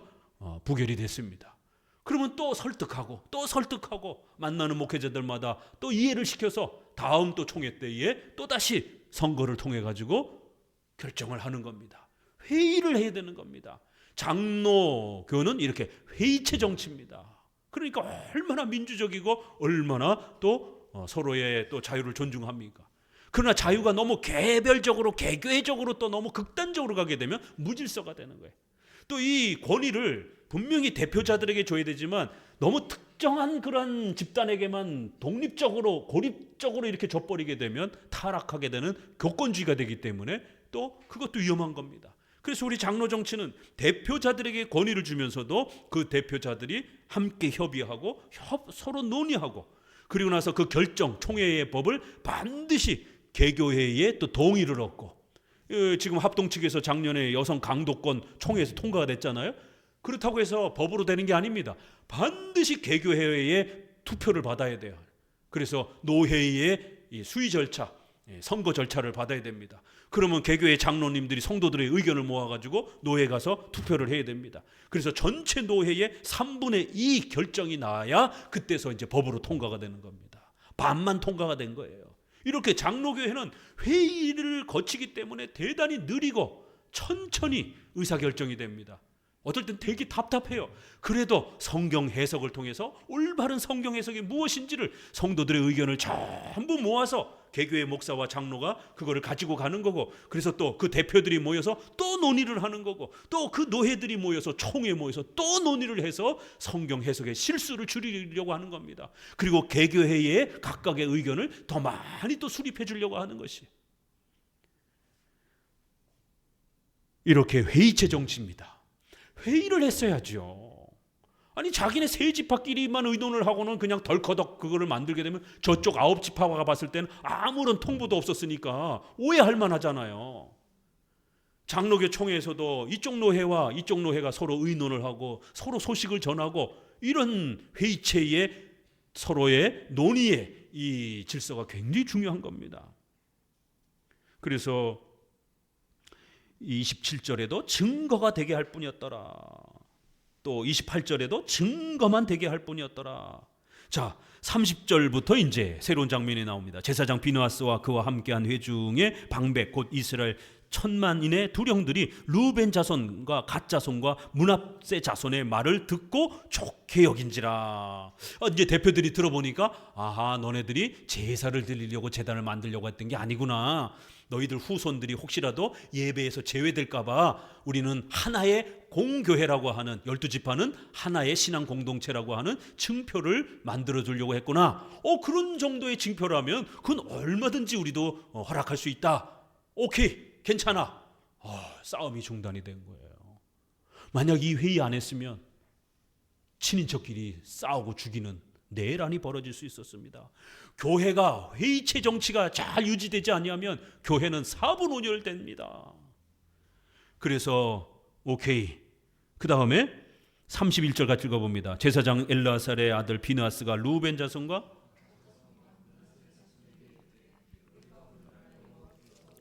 부결이 됐습니다. 그러면 또 설득하고 만나는 목회자들마다 또 이해를 시켜서 다음 또 총회 때에 또 다시 선거를 통해 가지고 결정을 하는 겁니다. 회의를 해야 되는 겁니다. 장로교는 이렇게 회의체 정치입니다. 그러니까 얼마나 민주적이고 얼마나 또 서로의 또 자유를 존중합니까? 그러나 자유가 너무 개별적으로 개교회적으로 또 너무 극단적으로 가게 되면 무질서가 되는 거예요. 또 이 권위를 분명히 대표자들에게 줘야 되지만 너무 특정한 그런 집단에게만 독립적으로 고립적으로 이렇게 줘버리게 되면 타락하게 되는 교권주의가 되기 때문에 또 그것도 위험한 겁니다. 그래서 우리 장로 정치는 대표자들에게 권위를 주면서도 그 대표자들이 함께 협의하고 서로 논의하고 그리고 나서 그 결정 총회의 법을 반드시 개교회의 또 동의를 얻고 지금 합동 측에서 작년에 여성 강도권 총회에서 통과가 됐잖아요. 그렇다고 해서 법으로 되는 게 아닙니다. 반드시 개교회의 투표를 받아야 돼요. 그래서 노회의 수의 절차, 선거 절차를 받아야 됩니다. 그러면 개교회 장로님들이 성도들의 의견을 모아가지고 노회에 가서 투표를 해야 됩니다. 그래서 전체 노회의 3분의 2 결정이 나야 그때서 이제 법으로 통과가 되는 겁니다. 반만 통과가 된 거예요. 이렇게 장로교회는 회의를 거치기 때문에 대단히 느리고 천천히 의사결정이 됩니다. 어떨 땐 되게 답답해요. 그래도 성경 해석을 통해서 올바른 성경 해석이 무엇인지를 성도들의 의견을 전부 모아서 개교회 목사와 장로가 그거를 가지고 가는 거고, 그래서 또 그 대표들이 모여서 또 논의를 하는 거고, 또 그 노회들이 모여서 총회에 모여서 또 논의를 해서 성경 해석의 실수를 줄이려고 하는 겁니다. 그리고 개교회의 각각의 의견을 더 많이 또 수립해 주려고 하는 것이, 이렇게 회의체 정치입니다. 회의를 했어야죠. 아니, 자기네 세 지파끼리만 의논을 하고는 그냥 덜커덕 그거를 만들게 되면 저쪽 9지파가 봤을 때는 아무런 통보도 없었으니까 오해할 만하잖아요. 장로교 총회에서도 이쪽 노회와 이쪽 노회가 서로 의논을 하고 서로 소식을 전하고, 이런 회의체의 서로의 논의의 이 질서가 굉장히 중요한 겁니다. 그래서 27절에도 증거가 되게 할 뿐이었더라. 또 28절에도 증거만 되게 할 뿐이었더라. 자, 30절부터 이제 새로운 장면이 나옵니다. 제사장 비느하스와 그와 함께한 회중의 방백 곧 이스라엘 1000만인의 두령들이 르우벤 자손과 갓 자손과 므낫세 자손의 말을 듣고 좋게 여긴지라. 이제 대표들이 들어보니까, 아하, 너네들이 제사를 드리려고 제단을 만들려고 했던 게 아니구나. 너희들 후손들이 혹시라도 예배에서 제외될까 봐 우리는 하나의 공교회라고 하는, 12지파는 하나의 신앙 공동체라고 하는 증표를 만들어 주려고 했구나. 그런 정도의 증표라면 그건 얼마든지 우리도 허락할 수 있다. 오케이, 괜찮아. 싸움이 중단이 된 거예요. 만약 이 회의 안 했으면 친인척끼리 싸우고 죽이는 내란이 벌어질 수 있었습니다. 교회가 회의체 정치가 잘 유지되지 않으면 교회는 사분오열됩니다. 그래서 오케이. 그 다음에 31절 같이 읽어봅니다. 제사장 엘라살의 아들 비느하스가 르우벤 자손과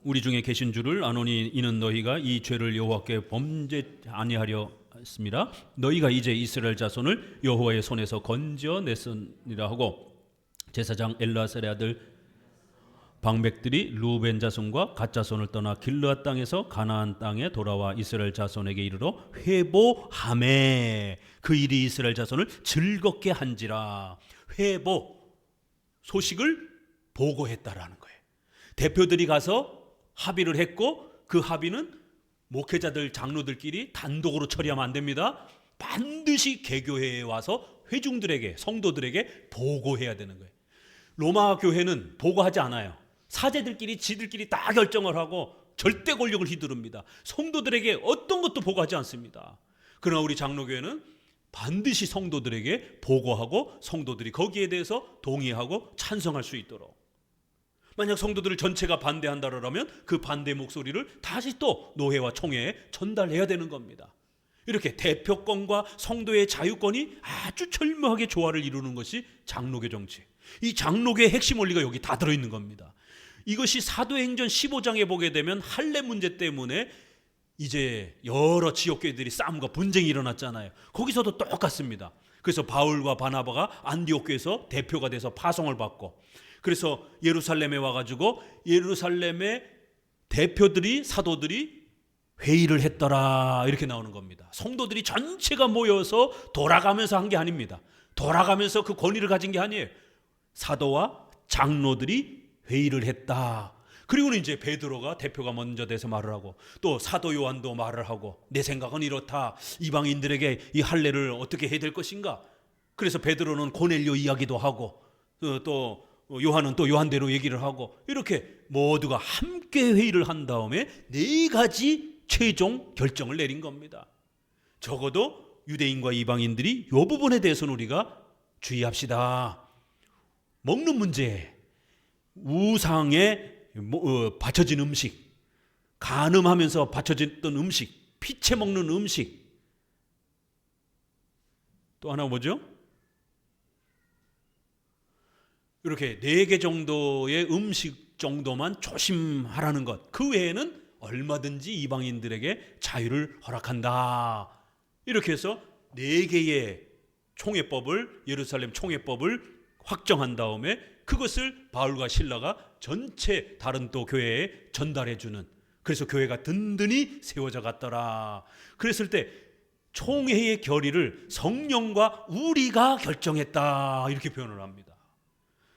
우리 중에 계신 줄을 아노니 이는 너희가 이 죄를 여호와께 범죄 아니하려 했습니다. 너희가 이제 이스라엘 자손을 여호와의 손에서 건져냈으니라 하고, 제사장 엘라살의 아들 방백들이 르우벤 자손과 갓 자손을 떠나 길르앗 땅에서 가나안 땅에 돌아와 이스라엘 자손에게 이르러 회보하매 그 일이 이스라엘 자손을 즐겁게 한지라. 회보, 소식을 보고했다라는 거예요. 대표들이 가서 합의를 했고, 그 합의는 목회자들 장로들끼리 단독으로 처리하면 안 됩니다. 반드시 개교회에 와서 회중들에게, 성도들에게 보고해야 되는 거예요. 로마 교회는 보고하지 않아요. 사제들끼리 지들끼리 다 결정을 하고 절대 권력을 휘두릅니다. 성도들에게 어떤 것도 보고하지 않습니다. 그러나 우리 장로교회는 반드시 성도들에게 보고하고 성도들이 거기에 대해서 동의하고 찬성할 수 있도록, 만약 성도들 전체가 반대한다라면 그 반대 목소리를 다시 또 노회와 총회에 전달해야 되는 겁니다. 이렇게 대표권과 성도의 자유권이 아주 절묘하게 조화를 이루는 것이 장로교 정치. 이 장로교의 핵심 원리가 여기 다 들어있는 겁니다. 이것이 사도행전 15장에 보게 되면 할례 문제 때문에 이제 여러 지역교회들이 싸움과 분쟁이 일어났잖아요. 거기서도 똑같습니다. 그래서 바울과 바나바가 안디옥 교회에서 대표가 돼서 파송을 받고, 그래서 예루살렘에 와가지고 예루살렘의 대표들이, 사도들이 회의를 했더라, 이렇게 나오는 겁니다. 성도들이 전체가 모여서 돌아가면서 한 게 아닙니다. 돌아가면서 그 권위를 가진 게 아니에요. 사도와 장로들이 회의를 했다. 그리고는 이제 베드로가 대표가 먼저 돼서 말을 하고, 또 사도 요한도 말을 하고, 내 생각은 이렇다. 이방인들에게 이 할례를 어떻게 해야 될 것인가. 그래서 베드로는 고넬료 이야기도 하고, 또 요한은 또 요한대로 얘기를 하고, 이렇게 모두가 함께 회의를 한 다음에 4가지 최종 결정을 내린 겁니다. 적어도 유대인과 이방인들이 이 부분에 대해서는 우리가 주의합시다. 먹는 문제, 우상에 바쳐진 음식, 간음하면서 바쳐졌던 음식, 피채 먹는 음식, 또 하나 뭐죠? 이렇게 4개 정도의 음식 정도만 조심하라는 것. 그 외에는 얼마든지 이방인들에게 자유를 허락한다. 이렇게 해서 4개의 총회법을, 예루살렘 총회법을 확정한 다음에 그것을 바울과 실라가 전체 다른 또 교회에 전달해 주는, 그래서 교회가 든든히 세워져 갔더라. 그랬을 때 총회의 결의를 성령과 우리가 결정했다, 이렇게 표현을 합니다.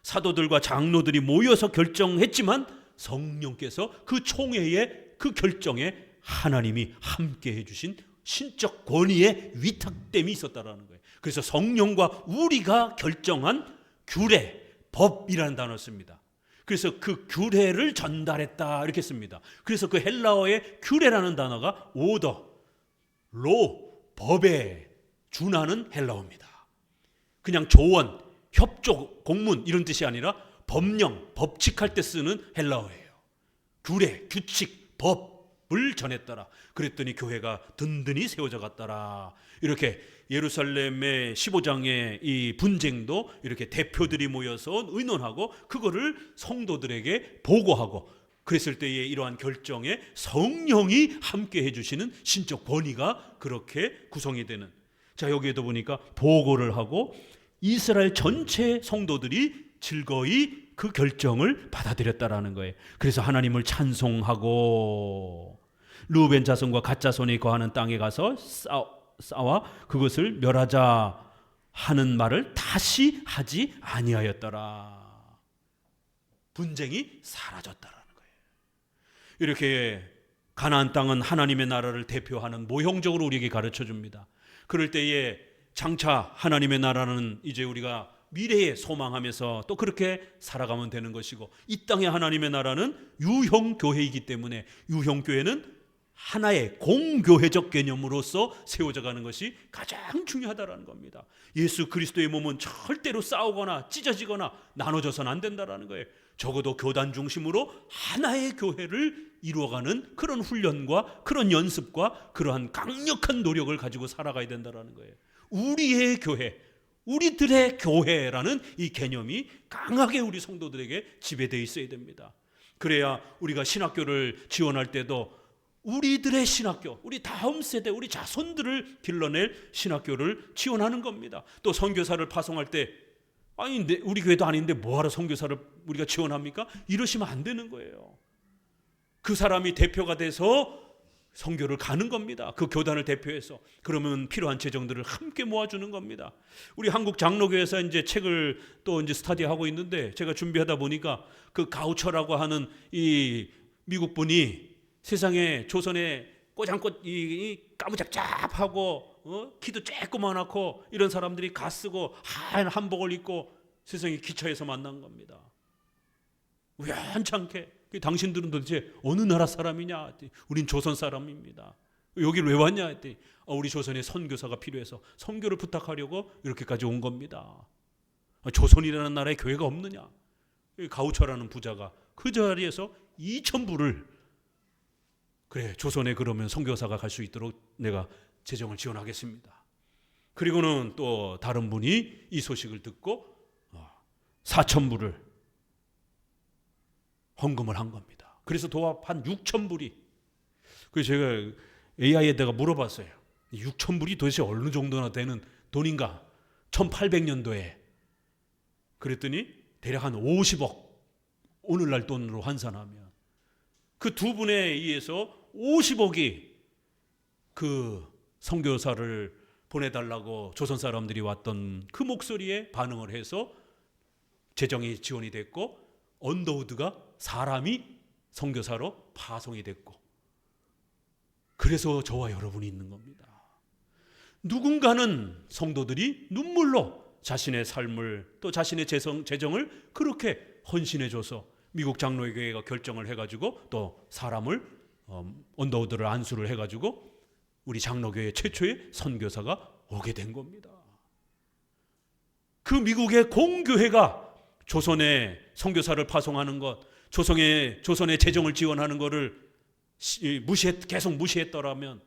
사도들과 장로들이 모여서 결정했지만 성령께서 그 총회의 그 결정에 하나님이 함께 해주신 신적 권위의 위탁됨이 있었다라는 거예요. 그래서 성령과 우리가 결정한 규례, 법이라는 단어를 씁니다. 그래서 그 규례를 전달했다 이렇게 씁니다. 그래서 그 헬라어의 규례라는 단어가 오더, 로, 법에 준하는 헬라어입니다. 그냥 조언, 협조, 공문 이런 뜻이 아니라 법령, 법칙할 때 쓰는 헬라어예요. 규례, 규칙, 법을 전했더라. 그랬더니 교회가 든든히 세워져 갔더라. 이렇게 예루살렘의 15장의 이 분쟁도 이렇게 대표들이 모여서 의논하고 그거를 성도들에게 보고하고 그랬을 때의 이러한 결정에 성령이 함께 해주시는 신적 권위가 그렇게 구성이 되는. 자, 여기에도 보니까 보고를 하고 이스라엘 전체 성도들이 즐거이 그 결정을 받아들였다라는 거예요. 그래서 하나님을 찬송하고 르우벤 자손과 갓 자손이 거하는 땅에 가서 싸워 그것을 멸하자 하는 말을 다시 하지 아니하였더라. 분쟁이 사라졌다라는 거예요. 이렇게 가나안 땅은 하나님의 나라를 대표하는 모형적으로 우리에게 가르쳐 줍니다. 그럴 때에 장차 하나님의 나라는 이제 우리가 미래에 소망하면서 또 그렇게 살아가면 되는 것이고, 이 땅의 하나님의 나라는 유형교회이기 때문에 유형교회는 하나의 공교회적 개념으로서 세워져 가는 것이 가장 중요하다는 겁니다. 예수 그리스도의 몸은 절대로 싸우거나 찢어지거나 나눠져서는 안 된다는 거예요. 적어도 교단 중심으로 하나의 교회를 이루어가는 그런 훈련과 그런 연습과 그러한 강력한 노력을 가지고 살아가야 된다는 거예요. 우리의 교회, 우리들의 교회라는 이 개념이 강하게 우리 성도들에게 지배되어 있어야 됩니다. 그래야 우리가 신학교를 지원할 때도 우리들의 신학교, 우리 다음 세대, 우리 자손들을 길러낼 신학교를 지원하는 겁니다. 또 선교사를 파송할 때 아니 우리 교회도 아닌데 뭐하러 선교사를 우리가 지원합니까? 이러시면 안 되는 거예요. 그 사람이 대표가 돼서 선교를 가는 겁니다. 그 교단을 대표해서. 그러면 필요한 재정들을 함께 모아주는 겁니다. 우리 한국 장로교에서 이제 책을 또 이제 스터디하고 있는데 제가 준비하다 보니까 그 가우처라고 하는 이 미국 분이 세상에 조선에 꼬장꽃 이 까무잡잡하고 키도 쬐끄만하고 이런 사람들이 가 쓰고 하얀 한복을 입고 세상에 기차에서 만난 겁니다. 우연찮게 당신들은 도대체 어느 나라 사람이냐? 우린 조선 사람입니다. 여기를 왜 왔냐? 했더니 우리 조선에 선교사가 필요해서 선교를 부탁하려고 이렇게까지 온 겁니다. 조선이라는 나라에 교회가 없느냐? 가우처라는 부자가 그 자리에서 2,000불을 그래 조선에 그러면 선교사가 갈 수 있도록 내가 재정을 지원하겠습니다. 그리고는 또 다른 분이 이 소식을 듣고 4,000불을 헌금을 한 겁니다. 그래서 도합 한 6,000불이. 그래서 제가 AI에다가 물어봤어요. 6,000불이 도대체 어느 정도나 되는 돈인가? 1800년도에. 그랬더니 대략 한 50억, 오늘날 돈으로 환산하면 그 두 분에 의해서 50억이 그 선교사를 보내달라고 조선 사람들이 왔던 그 목소리에 반응을 해서 재정이 지원이 됐고, 언더우드가 사람이 선교사로 파송이 됐고, 그래서 저와 여러분이 있는 겁니다. 누군가는 성도들이 눈물로 자신의 삶을 또 자신의 재정을 그렇게 헌신해줘서 미국 장로교회가 결정을 해가지고 또 사람을 언더우드를 안수를 해가지고 우리 장로교회 최초의 선교사가 오게 된 겁니다. 그 미국의 공교회가 조선에 선교사를 파송하는 것, 조선의 재정을 지원하는 것을 계속 무시했더라면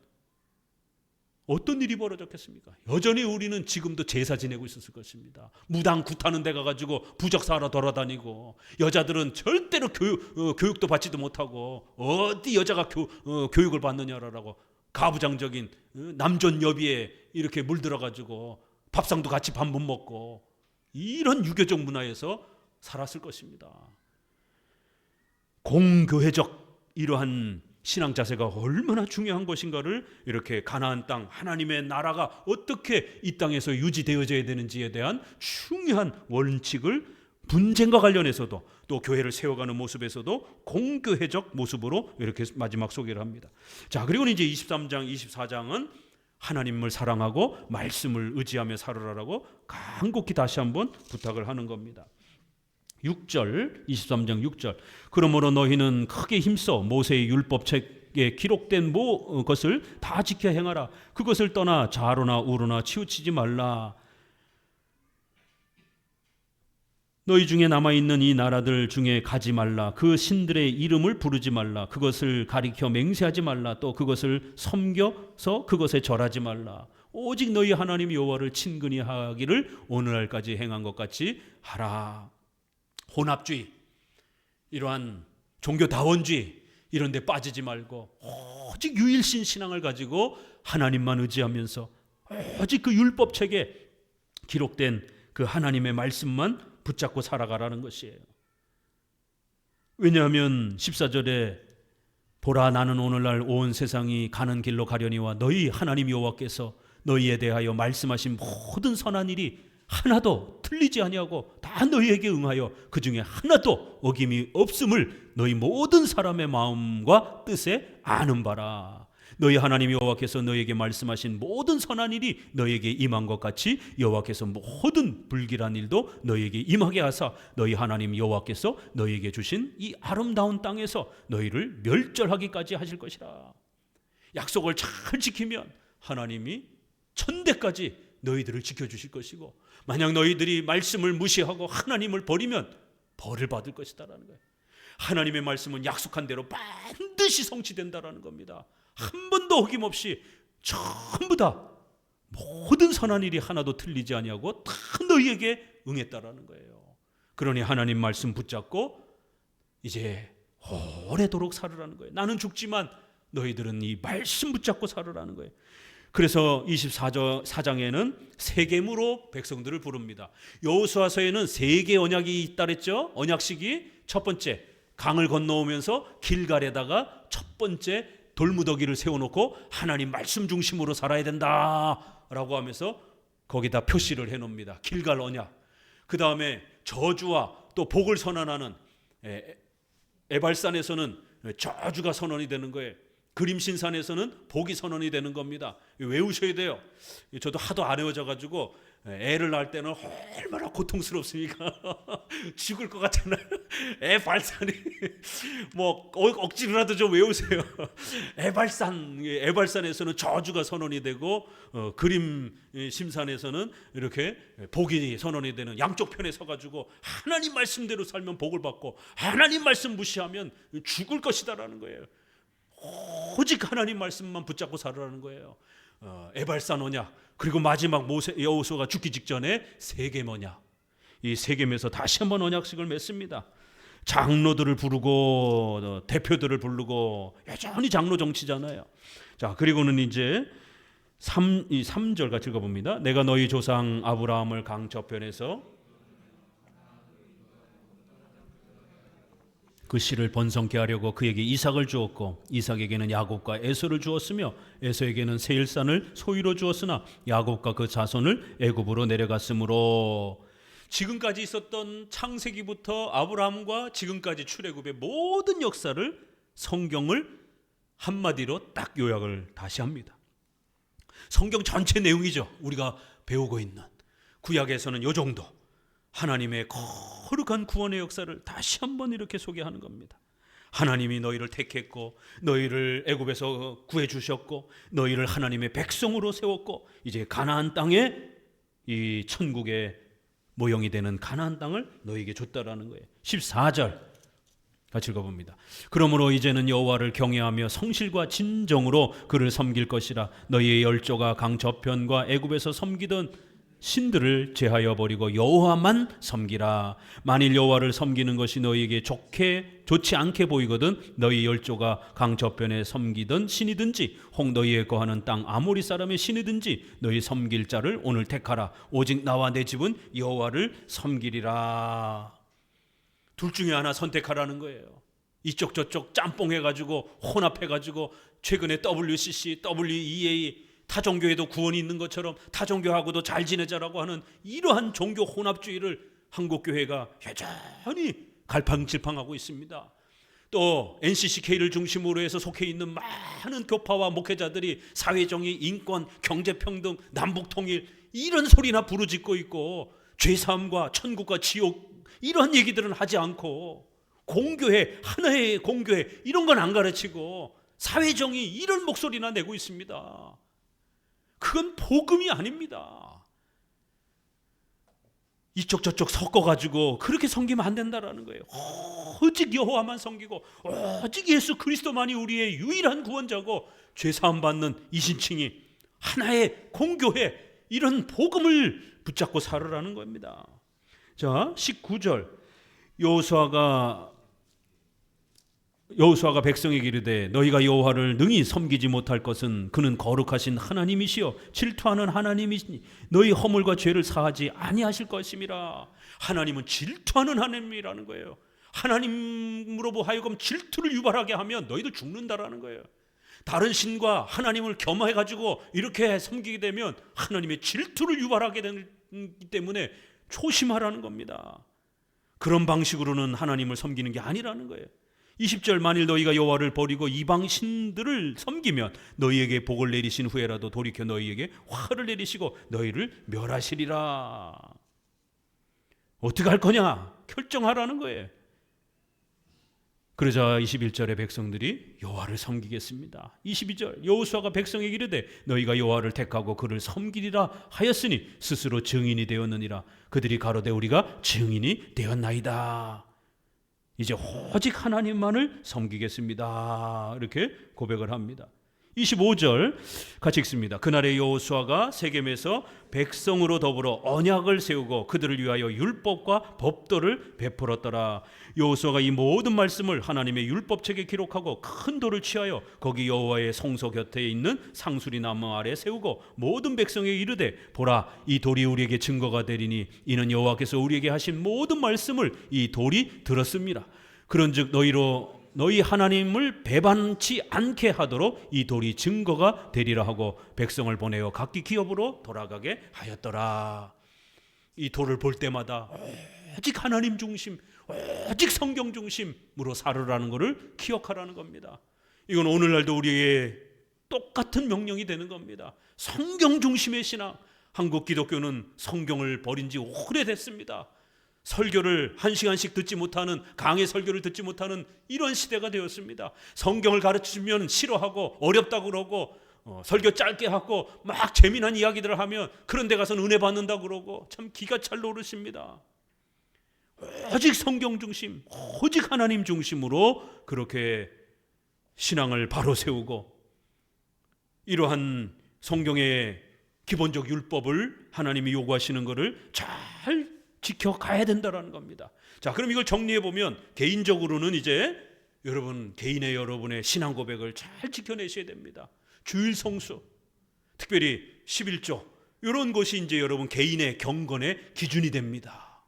어떤 일이 벌어졌겠습니까? 여전히 우리는 지금도 제사 지내고 있었을 것입니다. 무당 굿하는 데 가가지고 부적사하러 돌아다니고, 여자들은 절대로 교육도 받지도 못하고 어디 여자가 교육을 받느냐라고 가부장적인 남존여비에 이렇게 물들어가지고 밥상도 같이 밥 못 먹고 이런 유교적 문화에서 살았을 것입니다. 공교회적 이러한 신앙 자세가 얼마나 중요한 것인가를 이렇게 가나안 땅 하나님의 나라가 어떻게 이 땅에서 유지되어져야 되는지에 대한 중요한 원칙을 분쟁과 관련해서도 또 교회를 세워가는 모습에서도 공교회적 모습으로 이렇게 마지막 소개를 합니다. 자, 그리고는 이제 23장, 24장은 하나님을 사랑하고 말씀을 의지하며 살으라라고 간곡히 다시 한번 부탁을 하는 겁니다. 6절, 23장 6절. 그러므로 너희는 크게 힘써 모세의 율법책에 기록된 것을 다 지켜 행하라. 그것을 떠나 좌로나 우로나 치우치지 말라. 너희 중에 남아있는 이 나라들 중에 가지 말라. 그 신들의 이름을 부르지 말라. 그것을 가리켜 맹세하지 말라. 또 그것을 섬겨서 그것에 절하지 말라. 오직 너희 하나님 여호와를 친근히 하기를 오늘날까지 행한 것 같이 하라. 혼합주의, 이러한 종교다원주의 이런 데 빠지지 말고 오직 유일신 신앙을 가지고 하나님만 의지하면서 오직 그 율법책에 기록된 그 하나님의 말씀만 붙잡고 살아가라는 것이에요. 왜냐하면 14절에 보라 나는 오늘날 온 세상이 가는 길로 가려니와 너희 하나님 여호와께서 너희에 대하여 말씀하신 모든 선한 일이 하나도 틀리지 아니하고 다 너희에게 응하여 그 중에 하나도 어김이 없음을 너희 모든 사람의 마음과 뜻에 아는 바라. 너희 하나님 여호와께서 너희에게 말씀하신 모든 선한 일이 너희에게 임한 것 같이 여호와께서 모든 불길한 일도 너희에게 임하게 하사 너희 하나님 여호와께서 너희에게 주신 이 아름다운 땅에서 너희를 멸절하기까지 하실 것이라. 약속을 잘 지키면 하나님이 천대까지 너희들을 지켜주실 것이고, 만약 너희들이 말씀을 무시하고 하나님을 버리면 벌을 받을 것이다라는 거예요. 하나님의 말씀은 약속한 대로 반드시 성취된다라는 겁니다. 한 번도 어김없이 전부 다 모든 선한 일이 하나도 틀리지 아니하고 다 너희에게 응했다라는 거예요. 그러니 하나님 말씀 붙잡고 이제 오래도록 살으라는 거예요. 나는 죽지만 너희들은 이 말씀 붙잡고 살으라는 거예요. 그래서 24장에는 세겜으로 백성들을 부릅니다. 여호수아서에는 세 개 언약이 있다 그랬죠. 언약식이 첫 번째 강을 건너오면서 길갈에다가 첫 번째 돌무더기를 세워놓고 하나님 말씀 중심으로 살아야 된다라고 하면서 거기다 표시를 해놓습니다. 길갈 언약. 그 다음에 저주와 또 복을 선언하는 에발산에서는 저주가 선언이 되는 거예요. 그림신산에서는 복이 선언이 되는 겁니다. 외우셔야 돼요. 저도 하도 안 외워져가지고 애를 낳을 때는 얼마나 고통스럽습니까? 죽을 것 같잖아요. 애 발산이 뭐 억지로라도 좀 외우세요. 에발산에서는 저주가 선언이 되고 그림심산에서는 이렇게 복이 선언이 되는 양쪽 편에 서가지고 하나님 말씀대로 살면 복을 받고 하나님 말씀 무시하면 죽을 것이다라는 거예요. 오직 하나님 말씀만 붙잡고 살으라는 거예요. 에발산 언약, 그리고 마지막 여호수아가 죽기 직전에 세겜 언약. 이 세겜에서 다시 한번 언약식을 맺습니다. 장로들을 부르고 대표들을 부르고 여전히 장로 정치잖아요. 자, 그리고는 이제 3절 같이 읽어봅니다. 내가 너희 조상 아브라함을 강 저편에서 그 씨를 번성케 하려고 그에게 이삭을 주었고 이삭에게는 야곱과 에서를 주었으며 에서에게는 세일산을 소유로 주었으나 야곱과 그 자손을 애굽으로 내려갔으므로. 지금까지 있었던 창세기부터 아브라함과 지금까지 출애굽의 모든 역사를 성경을 한마디로 딱 요약을 다시 합니다. 성경 전체 내용이죠. 우리가 배우고 있는 구약에서는 요 정도 하나님의 거룩한 구원의 역사를 다시 한번 이렇게 소개하는 겁니다. 하나님이 너희를 택했고 너희를 애굽에서 구해 주셨고 너희를 하나님의 백성으로 세웠고 이제 가나안 땅에 이 천국의 모형이 되는 가나안 땅을 너희에게 줬다라는 거예요. 14절 같이 읽어봅니다. 그러므로 이제는 여호와를 경외하며 성실과 진정으로 그를 섬길 것이라. 너희의 열조가 강 저편과 애굽에서 섬기던 신들을 제하여 버리고 여호와만 섬기라. 만일 여호와를 섬기는 것이 너희에게 좋지 않게 보이거든 너희 열조가 강 저편에 섬기던 신이든지 혹 너희의 거하는 땅 아모리 사람의 신이든지 너희 섬길 자를 오늘 택하라. 오직 나와 내 집은 여호와를 섬기리라. 둘 중에 하나 선택하라는 거예요. 이쪽 저쪽 짬뽕해가지고 혼합해가지고 최근에 WCC, WEA 타종교에도 구원이 있는 것처럼 타종교하고도 잘 지내자라고 하는 이러한 종교 혼합주의를 한국교회가 여전히 갈팡질팡하고 있습니다. 또 NCCK를 중심으로 해서 속해 있는 많은 교파와 목회자들이 사회정의, 인권, 경제평등, 남북통일 이런 소리나 부르짖고 있고, 죄사함과 천국과 지옥 이런 얘기들은 하지 않고, 공교회, 하나의 공교회 이런 건 안 가르치고 사회정의 이런 목소리나 내고 있습니다. 그건 복음이 아닙니다. 이쪽 저쪽 섞어가지고 그렇게 섬기면 안 된다라는 거예요. 오직 여호와만 섬기고 오직 예수 그리스도만이 우리의 유일한 구원자고, 죄사함 받는 이신칭이 하나의 공교회, 이런 복음을 붙잡고 살으라는 겁니다. 자, 19절 여호수아가 백성에게 이르되 너희가 여호와를 능히 섬기지 못할 것은 그는 거룩하신 하나님이시여 질투하는 하나님이시니 너희 허물과 죄를 사하지 아니하실 것임이라. 하나님은 질투하는 하나님이라는 거예요. 하나님으로 하여금 질투를 유발하게 하면 너희도 죽는다라는 거예요. 다른 신과 하나님을 겸해가지고 이렇게 섬기게 되면 하나님의 질투를 유발하게 되기 때문에 조심하라는 겁니다. 그런 방식으로는 하나님을 섬기는 게 아니라는 거예요. 20절 만일 너희가 여호와를 버리고 이방 신들을 섬기면 너희에게 복을 내리신 후에라도 돌이켜 너희에게 화를 내리시고 너희를 멸하시리라. 어떻게 할 거냐? 결정하라는 거예요. 그러자 21절에 백성들이 여호와를 섬기겠습니다. 22절 여호수아가 백성에게 이르되 너희가 여호와를 택하고 그를 섬기리라 하였으니 스스로 증인이 되었느니라. 그들이 가로되 우리가 증인이 되었나이다. 이제 오직 하나님만을 섬기겠습니다. 이렇게 고백을 합니다. 25절 같이 읽습니다. 그날에 여호수아가 세겜에서 백성으로 더불어 언약을 세우고 그들을 위하여 율법과 법도를 베풀었더라. 여호수아가 이 모든 말씀을 하나님의 율법책에 기록하고 큰 돌을 취하여 거기 여호와의 성소 곁에 있는 상수리 나무 아래 세우고 모든 백성에게 이르되 보라 이 돌이 우리에게 증거가 되리니 이는 여호와께서 우리에게 하신 모든 말씀을 이 돌이 들었습니다. 그런즉 너희 하나님을 배반치 않게 하도록 이 돌이 증거가 되리라 하고 백성을 보내어 각기 기업으로 돌아가게 하였더라. 이 돌을 볼 때마다 오직 하나님 중심, 오직 성경 중심으로 살으라는 것을 기억하라는 겁니다. 이건 오늘날도 우리에게 똑같은 명령이 되는 겁니다. 성경 중심의 신앙. 한국 기독교는 성경을 버린 지 오래됐습니다. 설교를 1시간씩 듣지 못하는, 강의 설교를 듣지 못하는 이런 시대가 되었습니다. 성경을 가르치면 싫어하고 어렵다고 그러고 설교 짧게 하고 막 재미난 이야기들을 하면 그런 데 가서는 은혜 받는다고 그러고 참 기가 찰 노릇입니다. 오직 성경 중심, 오직 하나님 중심으로 그렇게 신앙을 바로 세우고 이러한 성경의 기본적 율법을 하나님이 요구하시는 것을 잘 지켜가야 된다는 겁니다. 자, 그럼 이걸 정리해 보면 개인적으로는 이제 여러분의 신앙 고백을 잘 지켜내셔야 됩니다. 주일 성수, 특별히 11조 이런 것이 이제 여러분 개인의 경건의 기준이 됩니다.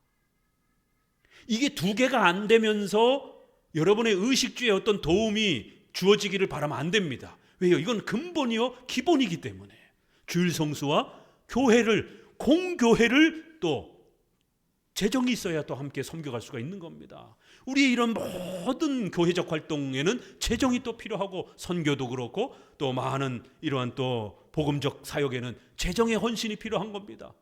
이게 두 개가 안 되면서 여러분의 의식주에 어떤 도움이 주어지기를 바라면 안 됩니다. 왜요? 이건 근본이요 기본이기 때문에. 주일 성수와 공교회를 또 재정이 있어야 또 함께 섬겨갈 수가 있는 겁니다. 우리의 이런 모든 교회적 활동에는 재정이 또 필요하고 선교도 그렇고 또 많은 이러한 또 복음적 사역에는 재정의 헌신이 필요한 겁니다.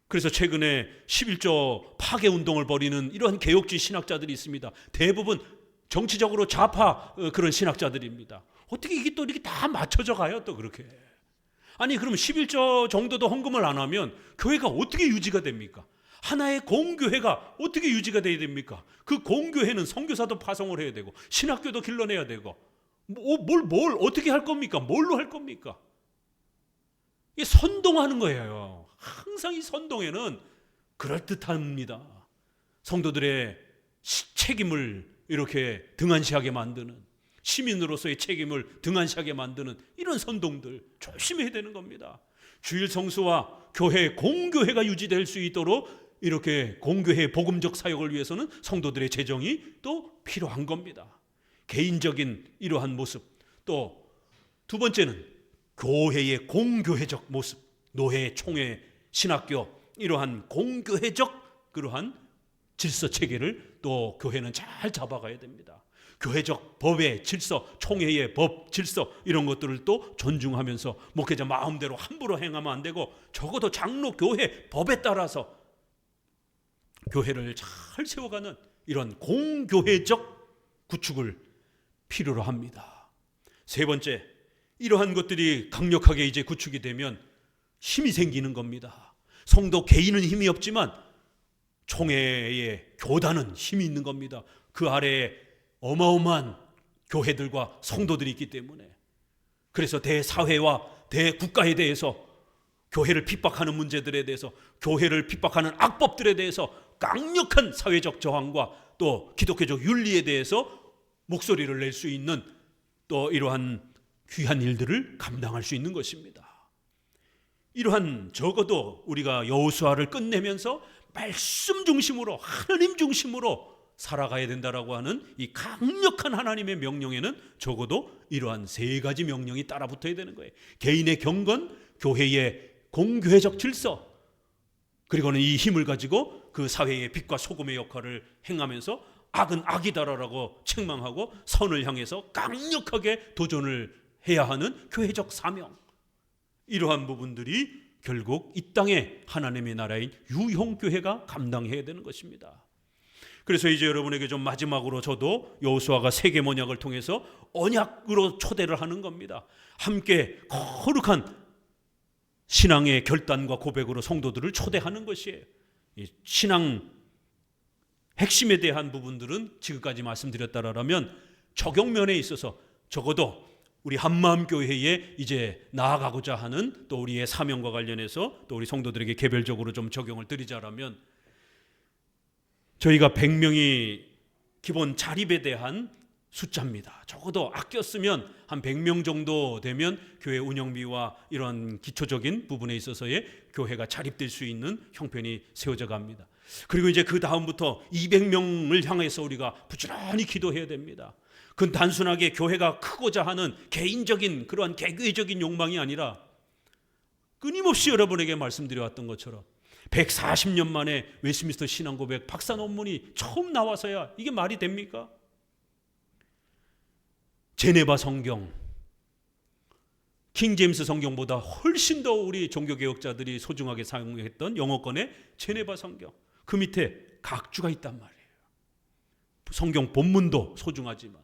그래서 최근에 11조 파괴 운동을 벌이는 이러한 개혁주의 신학자들이 있습니다. 대부분 정치적으로 좌파 그런 신학자들입니다. 어떻게 이게 또 이렇게 다 맞춰져 가요 또 그렇게. 아니 그럼 11조 정도도 헌금을 안 하면 교회가 어떻게 유지가 됩니까? 하나의 공교회가 어떻게 유지가 돼야 됩니까? 그 공교회는 선교사도 파송을 해야 되고 신학교도 길러내야 되고 뭘 어떻게 할 겁니까? 뭘로 할 겁니까? 이게 선동하는 거예요. 항상 이 선동에는 그럴듯합니다. 성도들의 책임을 이렇게 등한시하게 만드는, 시민으로서의 책임을 등한시하게 만드는 이런 선동들 조심해야 되는 겁니다. 주일 성수와 교회 공교회가 유지될 수 있도록 이렇게 공교회 복음적 사역을 위해서는 성도들의 재정이 또 필요한 겁니다. 개인적인 이러한 모습, 또 두 번째는 교회의 공교회적 모습, 노회, 총회, 신학교 이러한 공교회적 그러한 질서 체계를 또 교회는 잘 잡아가야 됩니다. 교회적 법의 질서, 총회의 법, 질서 이런 것들을 또 존중하면서 목회자 마음대로 함부로 행하면 안 되고 적어도 장로 교회 법에 따라서 교회를 잘 세워가는 이런 공교회적 구축을 필요로 합니다. 세 번째, 이러한 것들이 강력하게 이제 구축이 되면 힘이 생기는 겁니다. 성도 개인은 힘이 없지만 총회의 교단은 힘이 있는 겁니다. 그 아래에 어마어마한 교회들과 성도들이 있기 때문에. 그래서 대사회와 대국가에 대해서, 교회를 핍박하는 문제들에 대해서, 교회를 핍박하는 악법들에 대해서 강력한 사회적 저항과 또 기독교적 윤리에 대해서 목소리를 낼 수 있는 또 이러한 귀한 일들을 감당할 수 있는 것입니다. 이러한 적어도 우리가 여호수아를 끝내면서 말씀 중심으로, 하나님 중심으로 살아가야 된다라고 하는 이 강력한 하나님의 명령에는 적어도 이러한 세 가지 명령이 따라붙어야 되는 거예요. 개인의 경건, 교회의 공교회적 질서, 그리고는 이 힘을 가지고 그 사회의 빛과 소금의 역할을 행하면서 악은 악이다라고 책망하고 선을 향해서 강력하게 도전을 해야 하는 교회적 사명. 이러한 부분들이 결국 이 땅의 하나님의 나라인 유형교회가 감당해야 되는 것입니다. 그래서 이제 여러분에게 좀 마지막으로 저도 여호수아가 세계 언약을 통해서 언약으로 초대를 하는 겁니다. 함께 거룩한 신앙의 결단과 고백으로 성도들을 초대하는 것이에요. 신앙 핵심에 대한 부분들은 지금까지 말씀드렸다라면 적용면에 있어서 적어도 우리 한마음교회에 이제 나아가고자 하는 또 우리의 사명과 관련해서 또 우리 성도들에게 개별적으로 좀 적용을 드리자라면, 저희가 100명이 기본 자립에 대한 숫자입니다. 적어도 아껴 쓰면 한 100명 정도 되면 교회 운영비와 이런 기초적인 부분에 있어서의 교회가 자립될 수 있는 형편이 세워져 갑니다. 그리고 이제 그 다음부터 200명을 향해서 우리가 부지런히 기도해야 됩니다. 그건 단순하게 교회가 크고자 하는 개인적인 그러한 개교적인 욕망이 아니라 끊임없이 여러분에게 말씀드려왔던 것처럼 140년 만에 웨스트민스터 신앙고백 박사 논문이 처음 나와서야 이게 말이 됩니까? 제네바 성경, 킹제임스 성경보다 훨씬 더 우리 종교개혁자들이 소중하게 사용했던 영어권의 제네바 성경, 그 밑에 각주가 있단 말이에요. 성경 본문도 소중하지만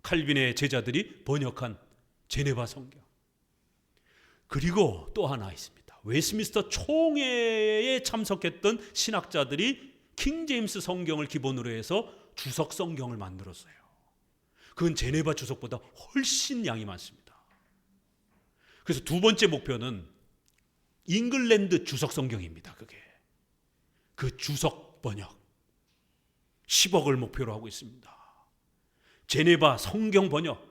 칼빈의 제자들이 번역한 제네바 성경, 그리고 또 하나 있습니다. 웨스트민스터 총회에 참석했던 신학자들이 킹제임스 성경을 기본으로 해서 주석 성경을 만들었어요. 그건 제네바 주석보다 훨씬 양이 많습니다. 그래서 두 번째 목표는 잉글랜드 주석 성경입니다. 그게 그 주석 번역 10억을 목표로 하고 있습니다. 제네바 성경 번역,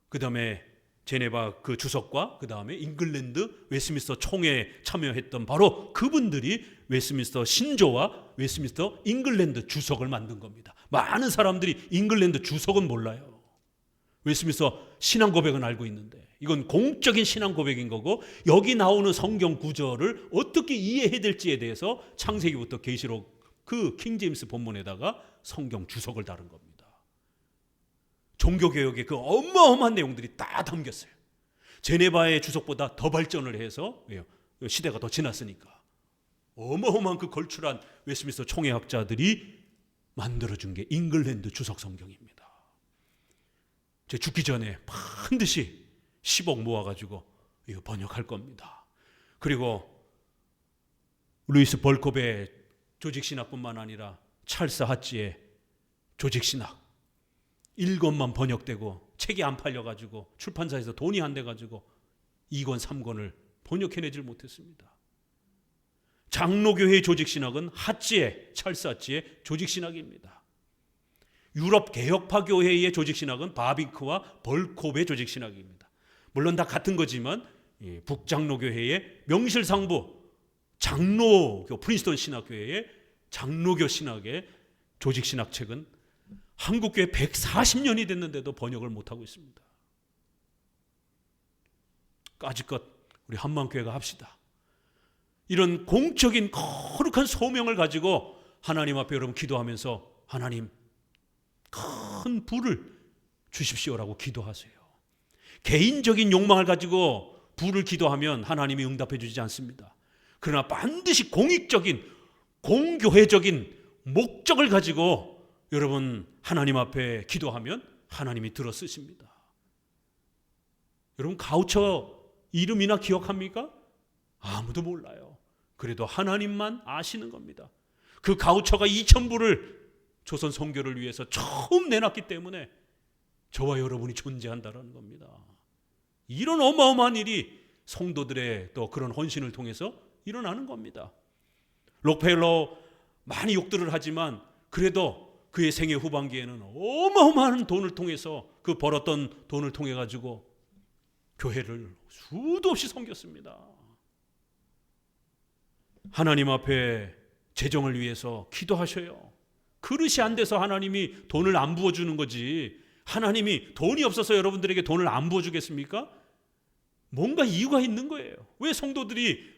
그 다음에 제네바 그 주석과 그 다음에 잉글랜드 웨스트민스터 총회에 참여했던 바로 그분들이 웨스트민스터 신조와 웨스트민스터 잉글랜드 주석을 만든 겁니다. 많은 사람들이 잉글랜드 주석은 몰라요. 웨스트민스터 신앙 고백은 알고 있는데 이건 공적인 신앙 고백인 거고, 여기 나오는 성경 구절을 어떻게 이해해야 될지에 대해서 창세기부터 계시록 그 킹제임스 본문에다가 성경 주석을 다룬 겁니다. 종교개혁의 그 어마어마한 내용들이 다 담겼어요. 제네바의 주석보다 더 발전을 해서, 왜요? 시대가 더 지났으니까 어마어마한 그 걸출한 웨스트민스터 총회학자들이 만들어준 게 잉글랜드 주석 성경입니다. 제 죽기 전에 반드시 10억 모아가지고 이거 번역할 겁니다. 그리고 루이스 벌콥의 조직신학뿐만 아니라 찰스 하치의 조직신학 1권만 번역되고 책이 안 팔려가지고 출판사에서 돈이 안 돼가지고 2권 3권을 번역해내질 못했습니다. 장로교회의 조직신학은 찰스 하치의 조직신학입니다. 유럽 개혁파 교회의 조직신학은 바빙크와 벌콥의 조직신학입니다. 물론 다 같은 거지만 북장로교회의 명실상부 장로교 프린스턴 신학교회의 장로교 신학의 조직신학책은 한국교회 140년이 됐는데도 번역을 못하고 있습니다. 까짓것 우리 한마음교회가 합시다. 이런 공적인 거룩한 소명을 가지고 하나님 앞에 여러분 기도하면서 하나님 큰 부를 주십시오라고 기도하세요. 개인적인 욕망을 가지고 부를 기도하면 하나님이 응답해 주지 않습니다. 그러나 반드시 공익적인 공교회적인 목적을 가지고 여러분 하나님 앞에 기도하면 하나님이 들어 쓰십니다. 여러분 가우처 이름이나 기억합니까? 아무도 몰라요. 그래도 하나님만 아시는 겁니다. 그 가우처가 2,000부를 조선 선교를 위해서 처음 내놨기 때문에 저와 여러분이 존재한다는 겁니다. 이런 어마어마한 일이 성도들의 또 그런 헌신을 통해서 일어나는 겁니다. 록펠러 많이 욕들을 하지만 그래도 그의 생애 후반기에는 어마어마한 돈을 통해서 그 벌었던 돈을 통해 가지고 교회를 수도 없이 섬겼습니다. 하나님 앞에 재정을 위해서 기도하셔요. 그릇이 안 돼서 하나님이 돈을 안 부어주는 거지, 하나님이 돈이 없어서 여러분들에게 돈을 안 부어주겠습니까? 뭔가 이유가 있는 거예요. 왜 성도들이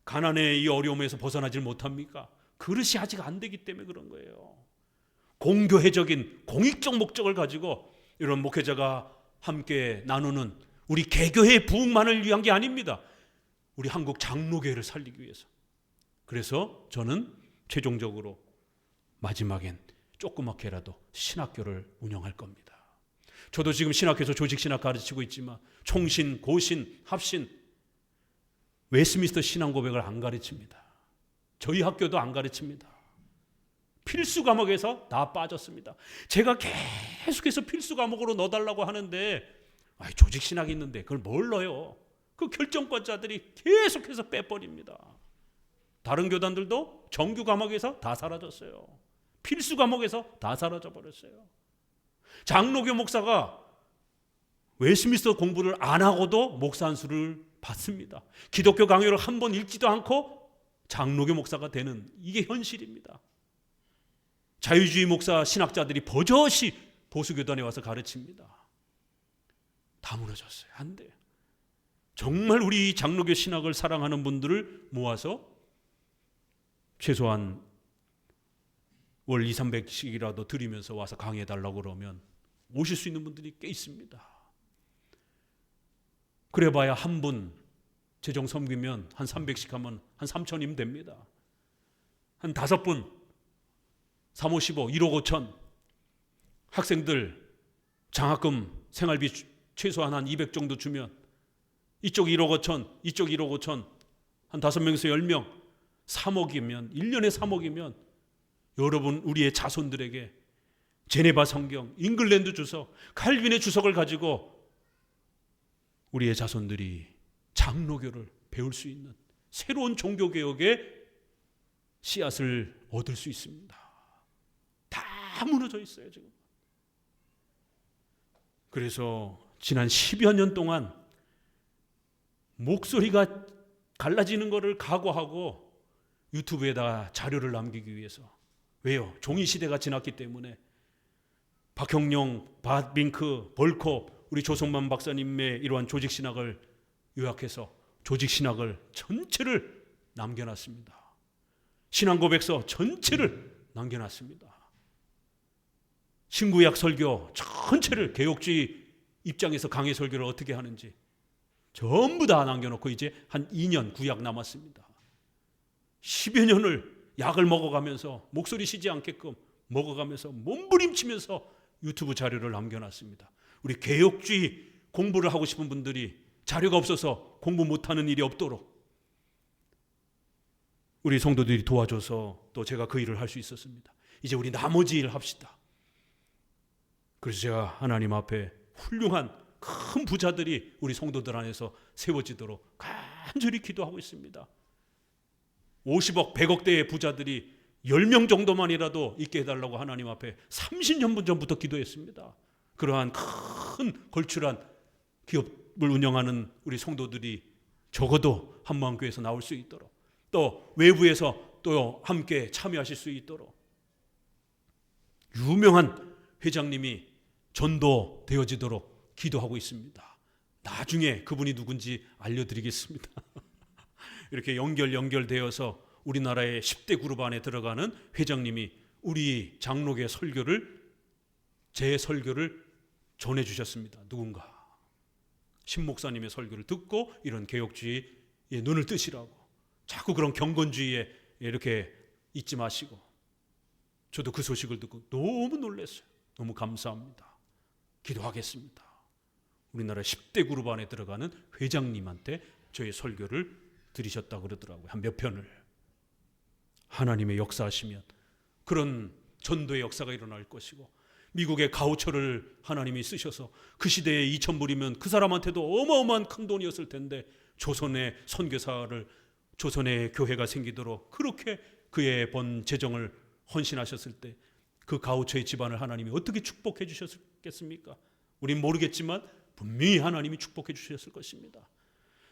가난의 이 어려움에서 벗어나질 못합니까? 그릇이 아직 안 되기 때문에 그런 거예요. 공교회적인 공익적 목적을 가지고 이런 목회자가 함께 나누는 우리 개교회 부흥만을 위한 게 아닙니다. 우리 한국 장로교회를 살리기 위해서. 그래서 저는 최종적으로 마지막엔 조그맣게라도 신학교를 운영할 겁니다. 저도 지금 신학교에서 조직신학 가르치고 있지만 총신, 고신, 합신, 웨스트민스터 신앙고백을 안 가르칩니다. 저희 학교도 안 가르칩니다. 필수 과목에서 다 빠졌습니다. 제가 계속해서 필수 과목으로 넣어달라고 하는데 조직신학이 있는데 그걸 뭘 넣어요? 그 결정권자들이 계속해서 빼버립니다. 다른 교단들도 정규 과목에서 다 사라졌어요. 필수 과목에서 다 사라져 버렸어요. 장로교 목사가 웨스트민스터 공부를 안 하고도 목사 안수를 받습니다. 기독교 강요를 한 번 읽지도 않고 장로교 목사가 되는, 이게 현실입니다. 자유주의 목사 신학자들이 버젓이 보수교단에 와서 가르칩니다. 다 무너졌어요. 안 돼요. 정말 우리 장로교 신학을 사랑하는 분들을 모아서 최소한 월 200~300씩이라도 드리면서 와서 강의해달라고 그러면 오실 수 있는 분들이 꽤 있습니다. 그래봐야 한 분 재정 섬기면 한 300씩 하면 한 3천이면 됩니다. 한 5분 3, 5, 15, 1억 5천. 학생들 장학금 생활비 최소한 한 200 정도 주면 이쪽 1억 5천, 이쪽 1억 5천, 한 5명에서 10명 3억이면 1년에 3억이면 여러분 우리의 자손들에게 제네바 성경, 잉글랜드 주석, 칼빈의 주석을 가지고 우리의 자손들이 장로교를 배울 수 있는 새로운 종교개혁의 씨앗을 얻을 수 있습니다. 다 무너져 있어요 지금. 그래서 지난 10여 년 동안 목소리가 갈라지는 것을 각오하고 유튜브에다 자료를 남기기 위해서. 왜요? 종이시대가 지났기 때문에. 박형룡, 바빙크, 벌코, 우리 조성만 박사님의 이러한 조직신학을 요약해서 조직신학을 전체를 남겨놨습니다. 신앙고백서 전체를 남겨놨습니다. 신구약 설교 전체를, 개혁주의 입장에서 강해 설교를 어떻게 하는지 전부 다 남겨놓고 이제 한 2년 구약 남았습니다. 10여 년을 약을 먹어가면서 목소리 쉬지 않게끔 먹어가면서 몸부림치면서 유튜브 자료를 남겨놨습니다. 우리 개혁주의 공부를 하고 싶은 분들이 자료가 없어서 공부 못하는 일이 없도록 우리 성도들이 도와줘서 또 제가 그 일을 할 수 있었습니다. 이제 우리 나머지 일 합시다. 그래서 제가 하나님 앞에 훌륭한 큰 부자들이 우리 성도들 안에서 세워지도록 간절히 기도하고 있습니다. 50억, 100억대의 부자들이 10명 정도만이라도 있게 해달라고 하나님 앞에 30년 전부터 기도했습니다. 그러한 큰 걸출한 기업을 운영하는 우리 성도들이 적어도 한마음교회에서 나올 수 있도록, 또 외부에서 또 함께 참여하실 수 있도록 유명한 회장님이 전도되어지도록 기도하고 있습니다. 나중에 그분이 누군지 알려드리겠습니다. 이렇게 연결되어서 우리나라의 10대 그룹 안에 들어가는 회장님이 우리 장로교 설교를, 제 설교를 전해주셨습니다. 누군가 신 목사님의 설교를 듣고 이런 개혁주의에 눈을 뜨시라고, 자꾸 그런 경건주의에 이렇게 잊지 마시고. 저도 그 소식을 듣고 너무 놀랐어요. 너무 감사합니다. 기도하겠습니다. 우리나라 10대 그룹 안에 들어가는 회장님한테 저의 설교를 들으셨다고 그러더라고요. 한 몇 편을. 하나님의 역사하시면 그런 전도의 역사가 일어날 것이고, 미국의 가우처를 하나님이 쓰셔서 그 시대에 2,000불이면 그 사람한테도 어마어마한 큰 돈이었을 텐데 조선의 선교사를, 조선의 교회가 생기도록 그렇게 그의 번 재정을 헌신하셨을 때 그 가우처의 집안을 하나님이 어떻게 축복해 주셨겠습니까? 우린 모르겠지만 분명히 하나님이 축복해 주셨을 것입니다.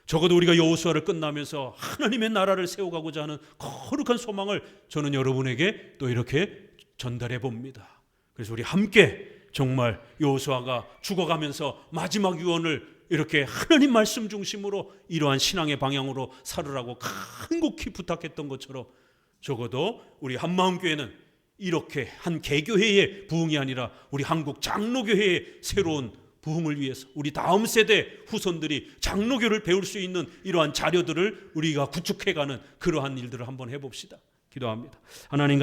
적어도 우리가 여호수아를 끝나면서 하나님의 나라를 세워가고자 하는 거룩한 소망을 저는 여러분에게 또 이렇게 전달해 봅니다. 그래서 우리 함께 정말 여호수아가 죽어가면서 마지막 유언을 이렇게 하나님 말씀 중심으로 이러한 신앙의 방향으로 살으라고 간곡히 부탁했던 것처럼, 적어도 우리 한마음교회는 이렇게 한 개교회의 부흥이 아니라 우리 한국 장로교회의 새로운 부흥을 위해서 우리 다음 세대 후손들이 장로교를 배울 수 있는 이러한 자료들을 우리가 구축해가는 그러한 일들을 한번 해봅시다. 기도합니다. 하나님